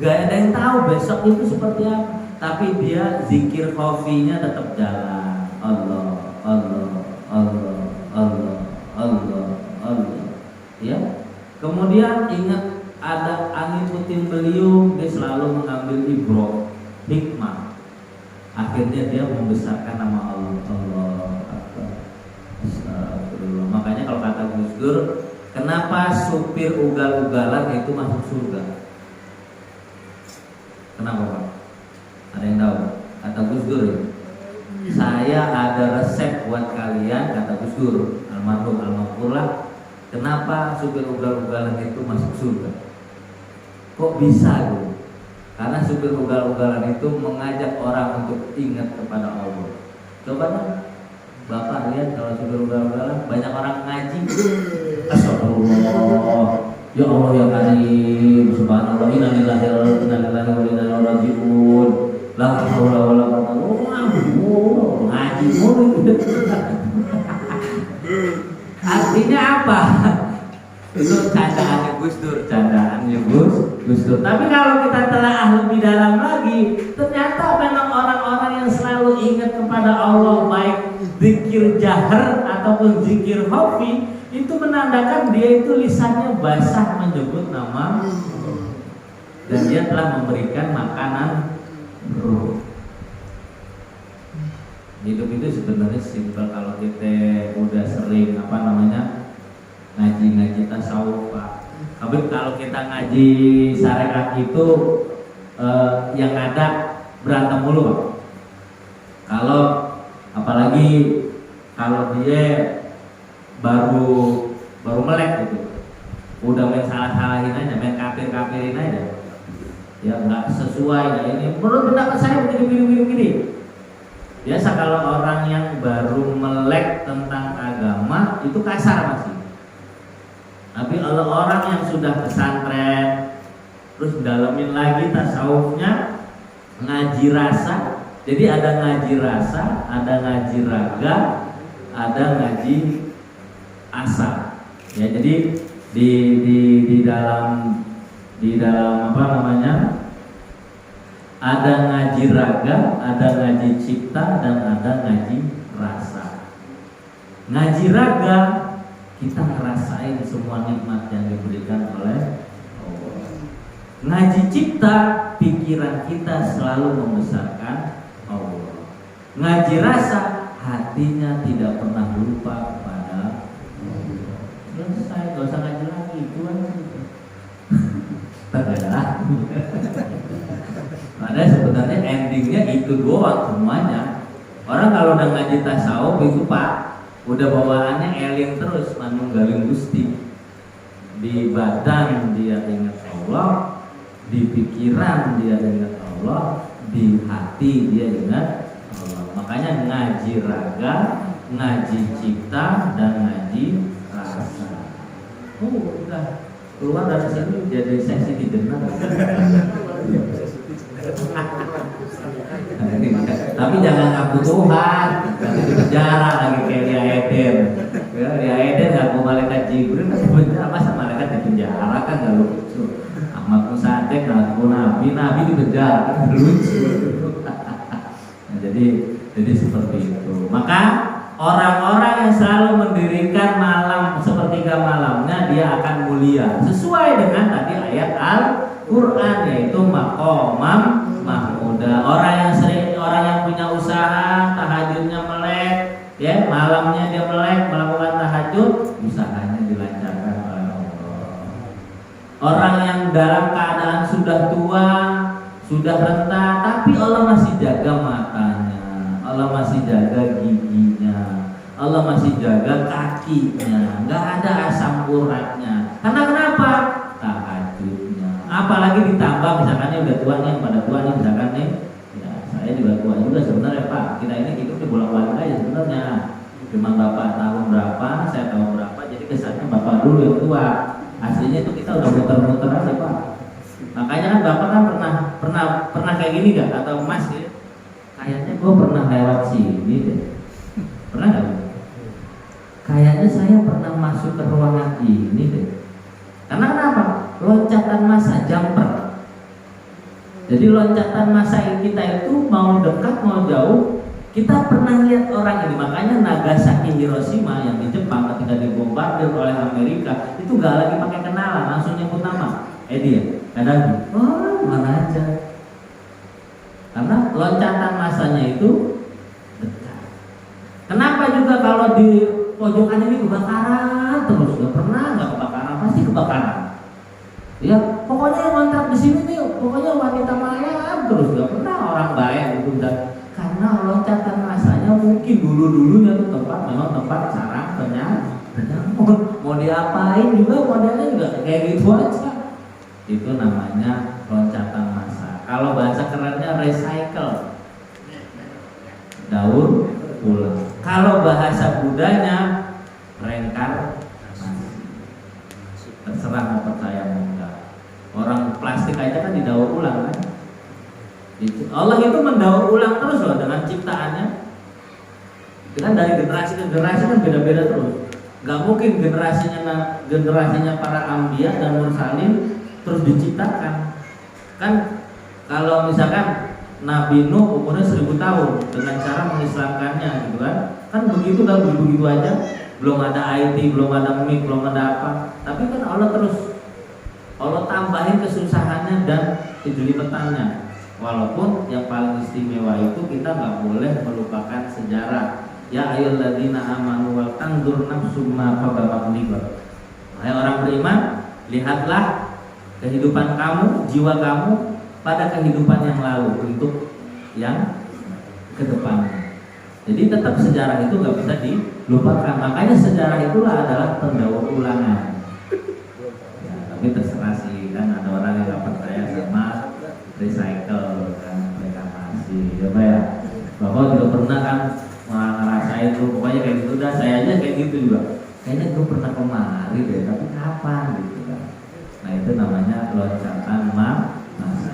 nggak ada yang tahu besok itu seperti apa. Tapi dia zikir khofinya tetap jalan. Allah, Allah, Allah, Allah, Allah, Allah. Ya. Kemudian ingat ada angin puting beliung, dia selalu mengambil ibrah, hikmah. Akhirnya dia membesarkan nama Allah. Astagfirullah. Makanya kalau kata Gus Dur, kenapa supir ugal-ugalan itu masuk surga? Kenapa Pak? Ada yang tahu? Kata Gus Dur ya? Saya ada resep buat kalian, kata Gus Dur, almarhum almarhumlah. Kenapa supir ugal-ugalan itu masuk surga? Kok bisa gitu? Karena supir ugal-ugalan itu mengajak orang untuk ingat kepada Allah. Coba kan, Bapak lihat kalau supir ugal-ugalan banyak orang ngaji. Astagfirullah. Ya Allah ya Karim, subhanallah, inna lillahi wa inna ilaihi raji'un. La haula wala quwwata illa billah. Ngaji mulu. Artinya apa? Itu candaannya Gus Dur, candaannya Gus Dur. Tapi kalau kita telah lebih dalam lagi, ternyata memang orang-orang yang selalu ingat kepada Allah, baik zikir jahar ataupun zikir khafi, itu menandakan dia itu lisannya basah menyebut nama dan dia telah memberikan makanan ruh. Hidup itu sebenarnya simpel kalau kita udah sering ngaji tasawuf Pak. Tapi kalau kita ngaji syariat itu yang ada berantem mulu Pak. Kalau apalagi kalau dia baru melek gitu, udah main salah-salahin aja, main kafir-kafirin aja, ya nggak sesuai. Nah ini menurut pendapat saya begini. Biasa kalau orang yang baru melek tentang agama itu kasar masih. Tapi kalau orang yang sudah pesantren, terus dalamin lagi tasawufnya, ngaji rasa. Jadi ada ngaji rasa, ada ngaji raga, ada ngaji asal. Ya, jadi di dalam apa namanya? Ada ngaji raga, ada ngaji cipta, dan ada ngaji rasa. Ngaji raga kita ngerasain semua nikmat yang diberikan oleh Allah. Ngaji cipta, pikiran kita selalu membesarkan Allah. Ngaji rasa, hatinya tidak pernah lupa kepada Allah. Selesai, gak usah ngaji lagi, itu aja. Tergala. Padahal sebenarnya endingnya itu doang semuanya. Orang kalau udah ngaji tasawuf itu Pak, udah bawaannya eling terus, manunggaling Gusti. Di badan dia ingat Allah, di pikiran dia ingat Allah, di hati dia ingat Allah. Makanya ngaji raga, ngaji cipta, dan ngaji rasa. Udah keluar dari sini jadi sesi didengar. Tapi jangan ngaku Tuhan, nanti di penjara lagi kayak di Aeden. Ya, di Aeden ngaku malaikat Jibril, penjara masa malaikat di penjara kan nggak lucu. Ahmad Musaddiq ngaku Nabi di penjara kan lucu. Nah, jadi seperti itu. Maka orang-orang yang selalu mendirikan malam sepertiga malamnya dia akan mulia sesuai dengan tadi ayat Al-Quran, yaitu maqamam mahmuda. Orang yang punya usaha tahajudnya melek, ya malamnya dia melek melakukan tahajud, usahanya dilancarkan oleh Allah. Orang yang dalam keadaan sudah tua, sudah renta, tapi Allah masih jaga matanya, Allah masih jaga giginya, Allah masih jaga kakinya, nggak ada asam uratnya. Karena kenapa? Tahajudnya. Apalagi ditambah misalkan udah tua nih, pada tua nih misalkan nih, ya saya juga tua juga sebenarnya Pak. Kita ini hidup di bolak-balik aja sebenarnya. Cuma Bapak tahun berapa, saya tahun berapa, jadi kesannya Bapak dulu yang tua. Aslinya itu kita udah muter-muter aja Pak. Makanya kan Bapak kan pernah kayak gini gak? Atau Mas ya? Kayaknya gue pernah lewat sini deh. Pernah gak? Kayaknya saya pernah masuk ke ruangan ini deh. Karena kenapa? Loncatan massa jumper. Jadi loncatan massa kita itu mau dekat mau jauh, kita pernah lihat orang ini. Makanya Nagasaki Hiroshima yang di Jepang ketika dibombardir oleh Amerika itu gak lagi pakai kenalan, langsung nyebut nama. Dia kadang, oh mana aja. Karena loncatan massanya itu dekat. Kenapa juga kalau di pojokan ini kebakaran terus, nggak pernah nggak kebakaran, pasti kebakaran. Ya pokoknya yang kontrak di sini nih, pokoknya wanita malam terus, nggak pernah orang baik gitu. Dan karena loncatan massanya mungkin dulunya tuh memang tempat sarang penyamun. Mau diapain juga modelnya juga kayak gitu aja. Itu namanya loncatan massa. Kalau bahasa kerennya recycle, daur ulang. Kalau bahasa Budanya reinkarnasi. Terserah mau percaya mau enggak. Orang plastik aja kan didaur ulang kan. Allah itu mendaur ulang terus loh dengan ciptaannya. Kan dari generasi ke generasi kan beda-beda terus. Gak mungkin generasinya para anbiya dan mursalin terus diciptakan. Kan kalau misalkan Nabi Nuh umurnya 1000 tahun dengan cara mengislamkannya gitu kan. Kan begitu kan, begitu aja. Belum ada IT, belum ada mic, belum ada apa. Tapi kan Allah tambahin kesusahannya dan kejelimetannya. Walaupun yang paling istimewa itu kita nggak boleh melupakan sejarah. Ya ayyuhalladzina amanu wal tanzur nafsum ma qaddamat lighad. Hai orang beriman, lihatlah kehidupan kamu, jiwa kamu pada kehidupan yang lalu untuk yang ke depannya. Jadi tetap sejarah itu nggak bisa dilupakan. Makanya sejarah itulah adalah pendaur ulangan. Ya, tapi terserah sih, kan ada orang yang nggak percaya sama recycle kan, reklamasi, ya Pak ya. Bapak juga pernah kan ngerasain tuh, pokoknya kayak gitu dah. Saya aja kayak gitu juga. Kayaknya gue pernah kemari deh, tapi kapan gitu kan. Nah itu namanya loncatan massa.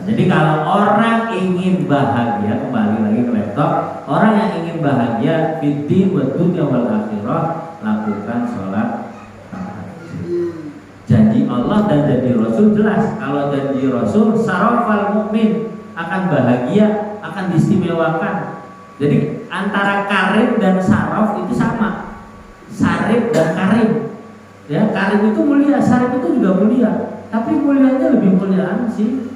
Jadi kalau orang ingin bahagia, kembali lagi ke laptop, orang yang ingin bahagia fid-din wa dunya wal akhirah, lakukan sholat tahajud. Janji Allah dan janji Rasul jelas. Kalau janji Rasul, sarafal mukmin akan bahagia, akan diistimewakan. Jadi antara karim dan saraf itu sama. Sarif dan karim. Ya, karim itu mulia, sarif itu juga mulia. Tapi mulianya lebih muliaan sih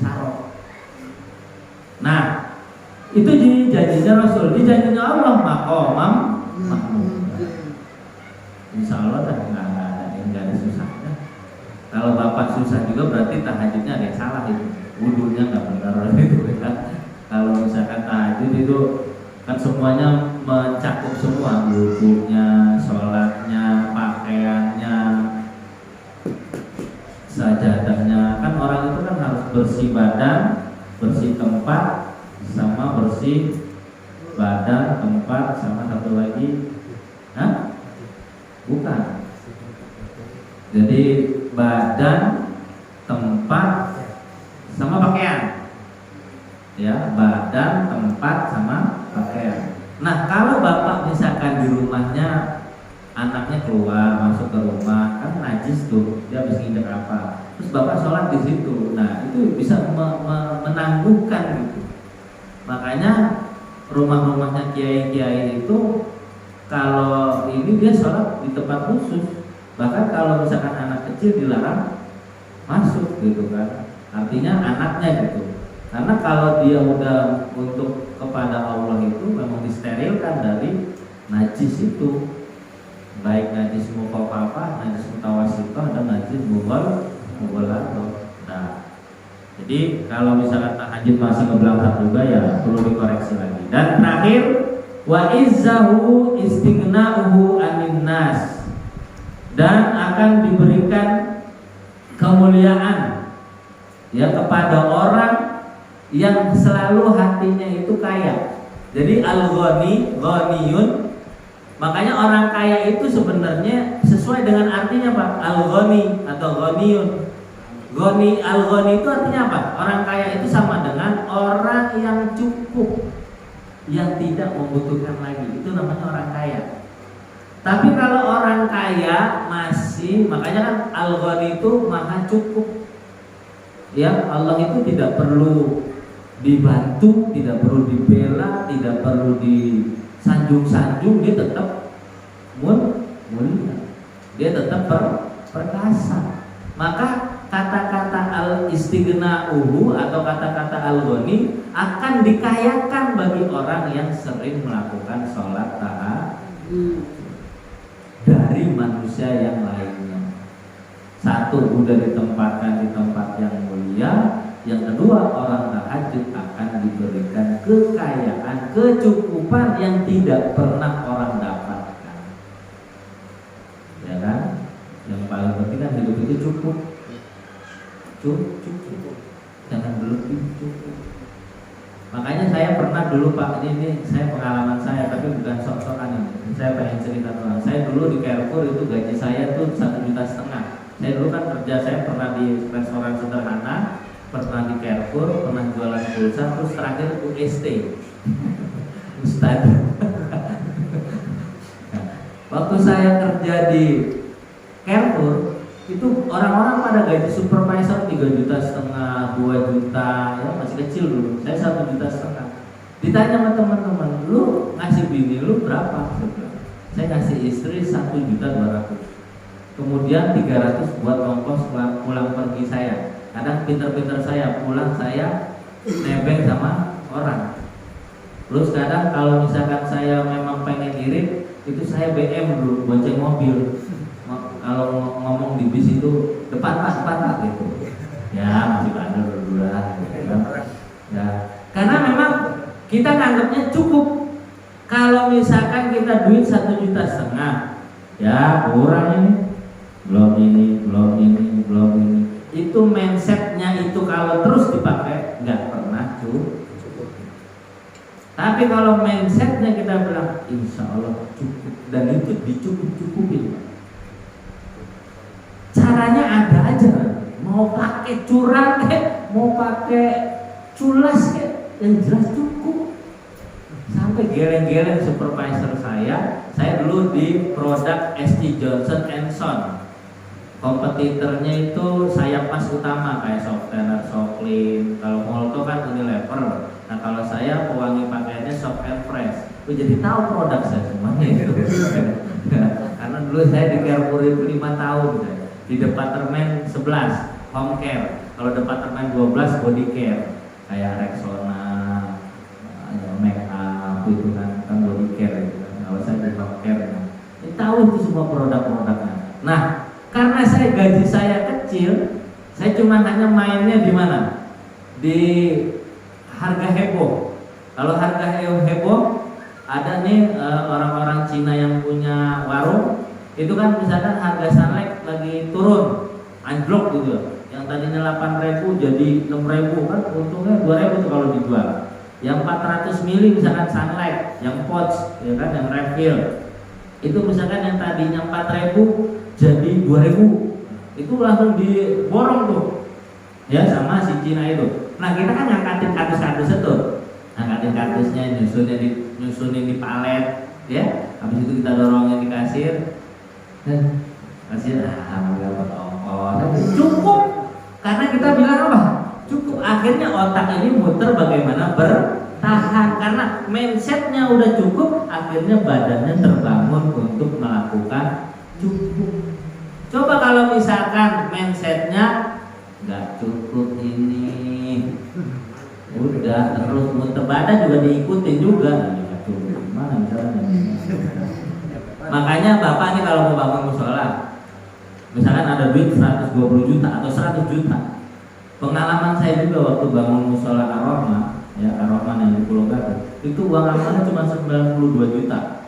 saraf. Nah, itu janjinya Rasul, di janjinya Allah maqamam mahmud. Insya Allah nggak ada susahnya. Kalau bapak susah juga berarti tahajudnya ada yang salah itu, wudunya nggak benar itu kan. Kalau misalkan tahajud itu kan semuanya mencakup semua, wudunya, sholatnya, pakaiannya, sajadahnya. Kan orang itu kan harus bersih badan, bersih tempat, sama bersih badan, tempat, sama satu lagi, bukan. Jadi badan, tempat, sama pakaian. Ya, badan, tempat, sama pakaian. Nah, kalau bapak misalkan di rumahnya anaknya keluar masuk ke rumah, kan najis tuh, dia habis nginjek apa, terus bapak sholat di situ, nah itu bisa menangguhkan gitu. Makanya rumah-rumahnya kiai-kiai itu kalau ini dia sholat di tempat khusus. Bahkan kalau misalkan anak kecil dilarang masuk gitu kan, artinya anaknya gitu. Karena kalau dia udah untuk kepada Allah itu memang disterilkan dari najis itu, baik najis mukhafafah, najis mutawasithah, dan najis mughalladah. Nah, jadi kalau misalkan tahajud masih ngebelangsak juga ya perlu dikoreksi lagi. Dan terakhir, wa izzahu istighna'uhu anin nas, dan akan diberikan kemuliaan ya kepada orang yang selalu hatinya itu kaya. Jadi al-ghani, ghaniyun, makanya orang kaya itu sebenarnya sesuai dengan artinya Pak, al-ghani atau ghaniyun. Ghani, al-ghani itu artinya apa? Orang kaya itu sama dengan orang yang cukup, yang tidak membutuhkan lagi, itu namanya orang kaya. Tapi kalau orang kaya masih, makanya kan al-ghani itu maha cukup. Ya, Allah itu tidak perlu dibantu, tidak perlu dibela, tidak perlu disanjung-sanjung, dia tetap mulia, dia tetap perkasa. Maka kata-kata al-istighna'uhu atau kata-kata al-ghani akan dikayakan bagi orang yang sering melakukan sholat taat dari manusia yang lainnya. Satu, udah ditempatkan di tempat yang mulia. Yang kedua, orang tahajud akan diberikan kekayaan, kecukupan yang tidak pernah orang dapatkan. Ya kan? Yang paling penting kan hidup itu cukup. Cukup. Jangan berlebih, cukup. Makanya saya pernah dulu Pak, ini saya pengalaman saya, tapi bukan sok-sokan ini. Saya pengen cerita orang. Saya dulu di Carrefour itu gaji saya tuh 1,5 juta. Saya dulu kan kerja, saya pernah di restoran sederhana, pernah di Carrefour, pernah jualan pulsa, terus terakhir UST, Ustad. Waktu saya kerja di Carrefour, itu orang-orang pada gaji supervisor 3,5 juta, 2 juta, ya masih kecil dulu. Saya 1,5 juta. Ditanya sama teman-teman, lu ngasih bini lu berapa? Saya ngasih istri 1,2 juta. Kemudian 300 buat ongkos pulang pergi saya. Kadang pinter-pinter saya pulang saya nebeng sama orang. Terus kadang kalau misalkan saya memang pengen irit, itu saya BM dulu, bonceng mobil. Kalau ngomong di bis itu depan pak gitu. Ya masih bandel dulu lah. Ya, karena memang kita nganggapnya cukup. Kalau misalkan kita duit 1,5 juta, ya kurang ini. Belum ini. Itu mindsetnya itu kalau terus dipakai nggak pernah cukup. Tapi kalau mindsetnya kita bilang insya Allah cukup, dan itu dicukup-cukupin. Caranya ada aja, mau pakai curang mau pakai culas yang jelas cukup. Sampai geleng-geleng supervisor saya dulu di produk ST Johnson & Son. Kompetitornya itu sayap mas utama kayak Softener, Soclean. Kalau Molto kan Unilever. Nah kalau saya pewangi pakaiannya Soft and Fresh. Jadi tahu produk saya semuanya itu. Karena dulu saya di Carrefour itu 5 tahun saya. Di departemen 11 home care. Kalau departemen 12 body care. Kayak Rexona, make up itu kan body care gitu kan. Kalau saya di home care, tahu itu semua produk-produknya. Nah, karena saya gaji saya kecil, saya cuma hanya mainnya di mana? Di harga heboh. Kalau harga heboh, ada nih orang-orang Cina yang punya warung, itu kan misalkan harga sunlight lagi turun, anjlok gitu. Yang tadinya 8.000 jadi 6.000 kan, untungnya 2.000 tuh kalau dijual. Yang 400 mili misalkan sunlight, yang pouch, ya kan, yang refill, itu misalkan yang tadinya 4.000 jadi 2.000, itu langsung diborong tuh, ya sama si Cina itu. Nah kita kan ngangkatin kardus-kardus itu, ngangkatin kardusnya, nyusunin di palet, ya. Habis itu kita dorongin di kasir, alhamdulillah buat ongkos, cukup. Karena kita bilang apa? Cukup. Akhirnya otak ini muter bagaimana bertahan, karena mindsetnya udah cukup, akhirnya badannya terbangun untuk melakukan cukup. Coba kalau misalkan mindsetnya nggak cukup ini, udah terus muter badan juga diikutin juga, nggak cukup. Gimana misalnya? Makanya bapak nih kalau mau bangun musola, misalkan ada duit 120 juta atau 100 juta. Pengalaman saya juga waktu bangun musola Ar-Rahmah, ya Ar-Rahman yang di Pulau Gadung, itu uang amalnya cuma 92 juta.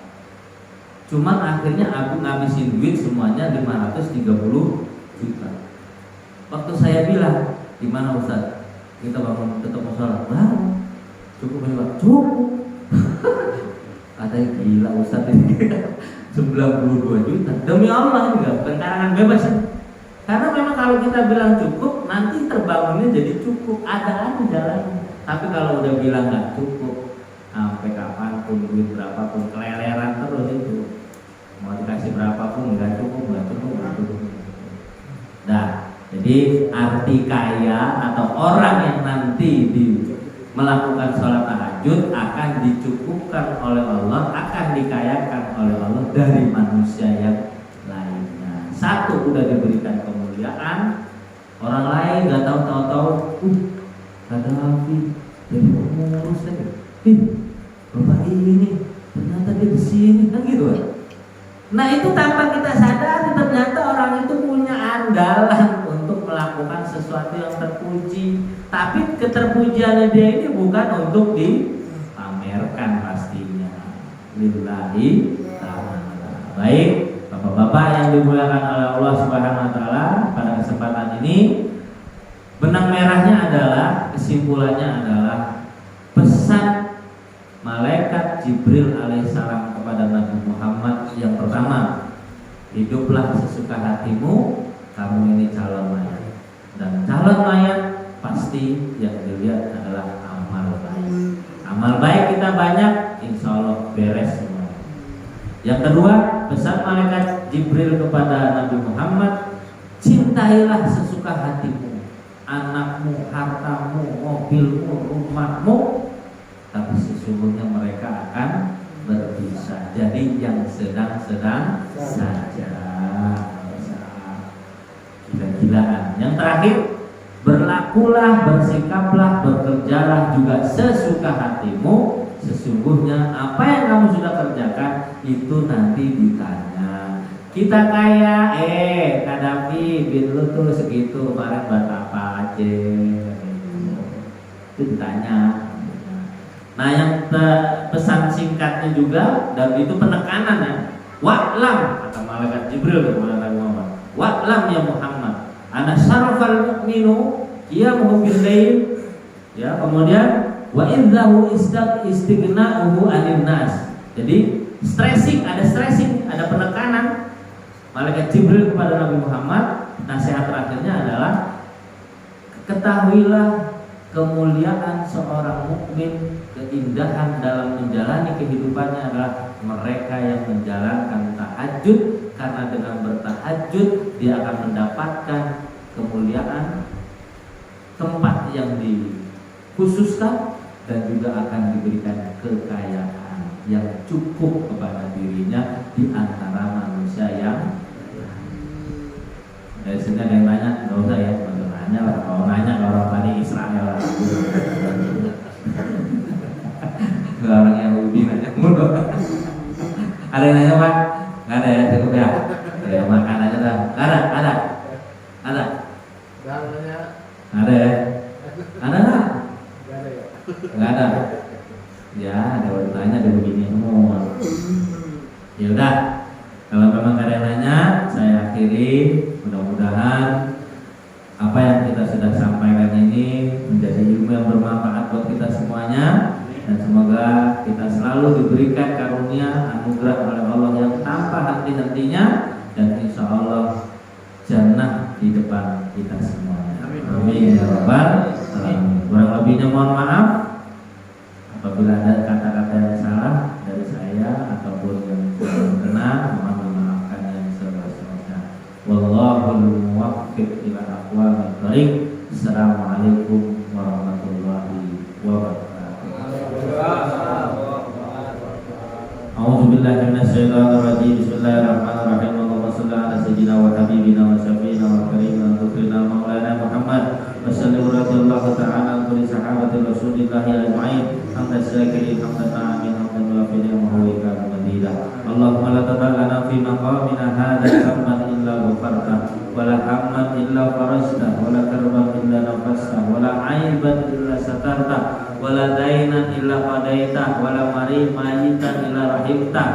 Cuman akhirnya aku ngabisin duit semuanya 530 juta. Waktu saya bilang, gimana Ustaz? Kita bangun ketemu sholat, cukup Pak? Cukup. Katanya gila Ustaz ini 92 juta. Demi Allah ini bukan karangan bebas. Karena memang kalau kita bilang cukup, nanti terbangunnya jadi cukup, ada jalan. Tapi kalau udah bilang nggak cukup, sampai kapanpun duit berapapun keleleran terus itu. Mau dikasih berapapun nggak cukup. Nah, jadi arti kaya atau orang yang nanti melakukan sholat tahajud akan dicukupkan oleh Allah, akan dikayakan oleh Allah dari manusia yang lainnya. Satu, udah diberikan kemuliaan, orang lain nggak tahu ada Hafiz jadi pengurus kan, bapak ini ternyata dia di sini kan gitu. Nah itu tanpa kita sadari ternyata orang itu punya andalan untuk melakukan sesuatu yang terpuji. Tapi keterpujiannya dia ini bukan untuk dipamerkan pastinya. Lillahi ta'ala. Baik, Bapak-bapak yang dimuliakan oleh Allah Subhanahu wa taala, pada kesempatan ini benang merahnya adalah, kesimpulannya adalah pesan malaikat Jibril alaihissalam kepada Nabi Muhammad yang pertama, hiduplah sesuka hatimu, kamu ini calon mayat. Dan calon mayat pasti yang dilihat adalah amal baik. Amal baik kita banyak, insya Allah beres semua. Yang kedua, pesan malaikat Jibril kepada Nabi Muhammad, cintailah sesuka hatimu, anakmu, hartamu, mobilmu, rumahmu, tapi sesungguhnya mereka akan berpisah. Jadi yang sedang-sedang saja, gila-gilaan. Yang terakhir, berlakulah, bersikaplah, bekerjalah juga sesuka hatimu. Sesungguhnya apa yang kamu sudah kerjakan itu nanti ditanya. Kita kaya, Kadafi, duit lu tuh segitu, kemarin buat apa aja? Itu ditanya. Nah yang pesan singkatnya juga, dan itu penekanan ya. Wa'lam, kata malaikat Jibril kepada Nabi Muhammad, wa'lam ya Muhammad, ana syarafal mu'minu qiyamuhu bil lail. Ya, kemudian wa idzahu istighna'uhu 'anil nas. Jadi stressing, ada penekanan malaikat Jibril kepada Nabi Muhammad. Nasihat terakhirnya adalah, ketahuilah kemuliaan seorang mukmin, keindahan dalam menjalani kehidupannya adalah mereka yang menjalankan tahajud, karena dengan bertahajud dia akan mendapatkan kemuliaan, tempat yang dikhususkan, dan juga akan diberikan kekayaan yang cukup kepada dirinya di antara manusia yang dari sini. Ada yang nanya, nggak usah ya, nanya lah. Kalau nanya orang tadi Israel lah, orang Yahudi nanya mulu. Ada yang nanya Pak? Nggak ada ya, cukup ya. Ya makan aja dah. Ada. Ada ya? Ada nggak? Nggak ada. Ya, ada yang nanya ada begini semua. Ya udah, kalau memang nggak ada yang nanya, saya akhiri. Mudah-mudahan apa yang kita sudah sampaikan ini menjadi ilmu yang bermanfaat buat kita semuanya, dan semoga kita selalu diberikan karunia anugerah oleh Allah yang tanpa henti-hentinya, dan insya Allah jannah di depan kita semuanya. Amin ya rabbal alamin. Kurang lebihnya mohon maaf apabila ada kata-kata yang salah dari saya ataupun yang kurang berkenan, mohon dimaafkan yang sebesar-besarnya. Wallahul muwaffiq ila aqwamit thoriq. Assalamualaikum warahmatullahi wabarakatuh. A'udzu billahi minasyaitonir rajim. Bismillahirrahmanirrahim. Allahumma shalli ala sayyidina wa habibina wa syafiina wa karimina tuqina maulana Muhammad wa sallim radhiyallahu ta'ala an kulli sahabati Rasulillah ajma'in. Hamdan syakirin, hamdan ta'amin, hamdan muwafiqin wa huwa madida. Allahumma la tadallana fi maqamina hadza hamdan illa ghafarta, wa la hamman illa farajta, wa la karban illa nafasta, wa la aiban illa satarta, wala dainan illa qadaita, wala mayitan illa rahimta,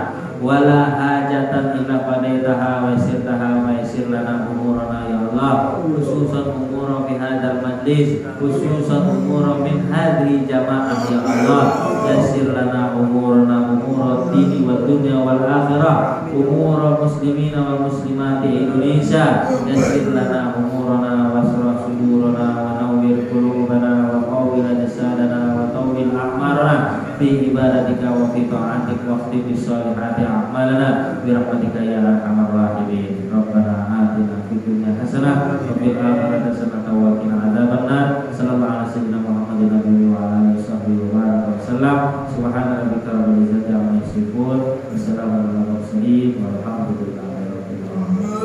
wala hajatan illa qadaitaha wa yassirtaha wa yassir lana umurana ya Allah, khususan umur fi hadzal majlis, khususan umur min hadhihi jamaah ya Allah, yassir lana umurana umur dini wa dunya wal akhirah, umur muslimina wal muslimati Indonesia, yassir lana umurana wasrah sudurana wa nawwir qulubana wa qawwil jasadana wa tawwil a'marana fi ibadatika wa fi ta'atik wa fi bisolihati a'malana bi rahmatika ya arhamar rahimin. Rabbana atina fid dunya hasanah wa fil akhirati hasanah wa qina adzabannar. Sallallahu alaihi wasallam Muhammadin nabiyyi wa ala alihi wa sallam. Subhana rabbika rabbil izzati amma yasifun. Wassalamu ala mursalin walhamdulillahi rabbil alamin.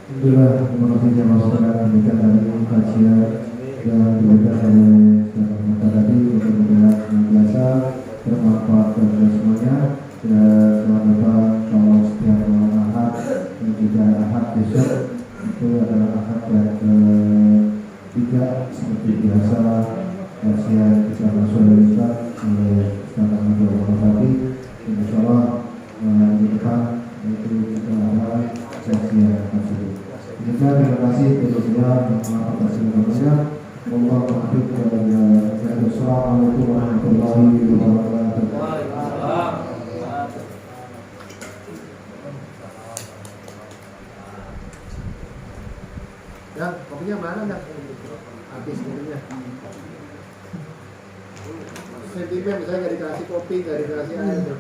Alhamdulillah, terima kasih jamaah sekalian demikian tadi kajian yang diberikan oleh Ustaz Muhammad tadi, mudah-mudahan senantiasa bermanfaat bagi semuanya. Dan jangan lupa kalau setiap malam Ahad dan juga Ahad besok itu adalah Ahad yang ketiga seperti biasa kajian kita masuk Ustaz oleh Ustaz Muhammad tadi. Insyaallah di depan itu kita akan kajian tersebut. Terima kasih kepada semua atas semuanya. Assalamualaikum warahmatullahi wabarakatuh. Ya, kopinya mana dah? Habis kopinya. Sentimen saya nggak dikasih kopi, nggak dikasih air.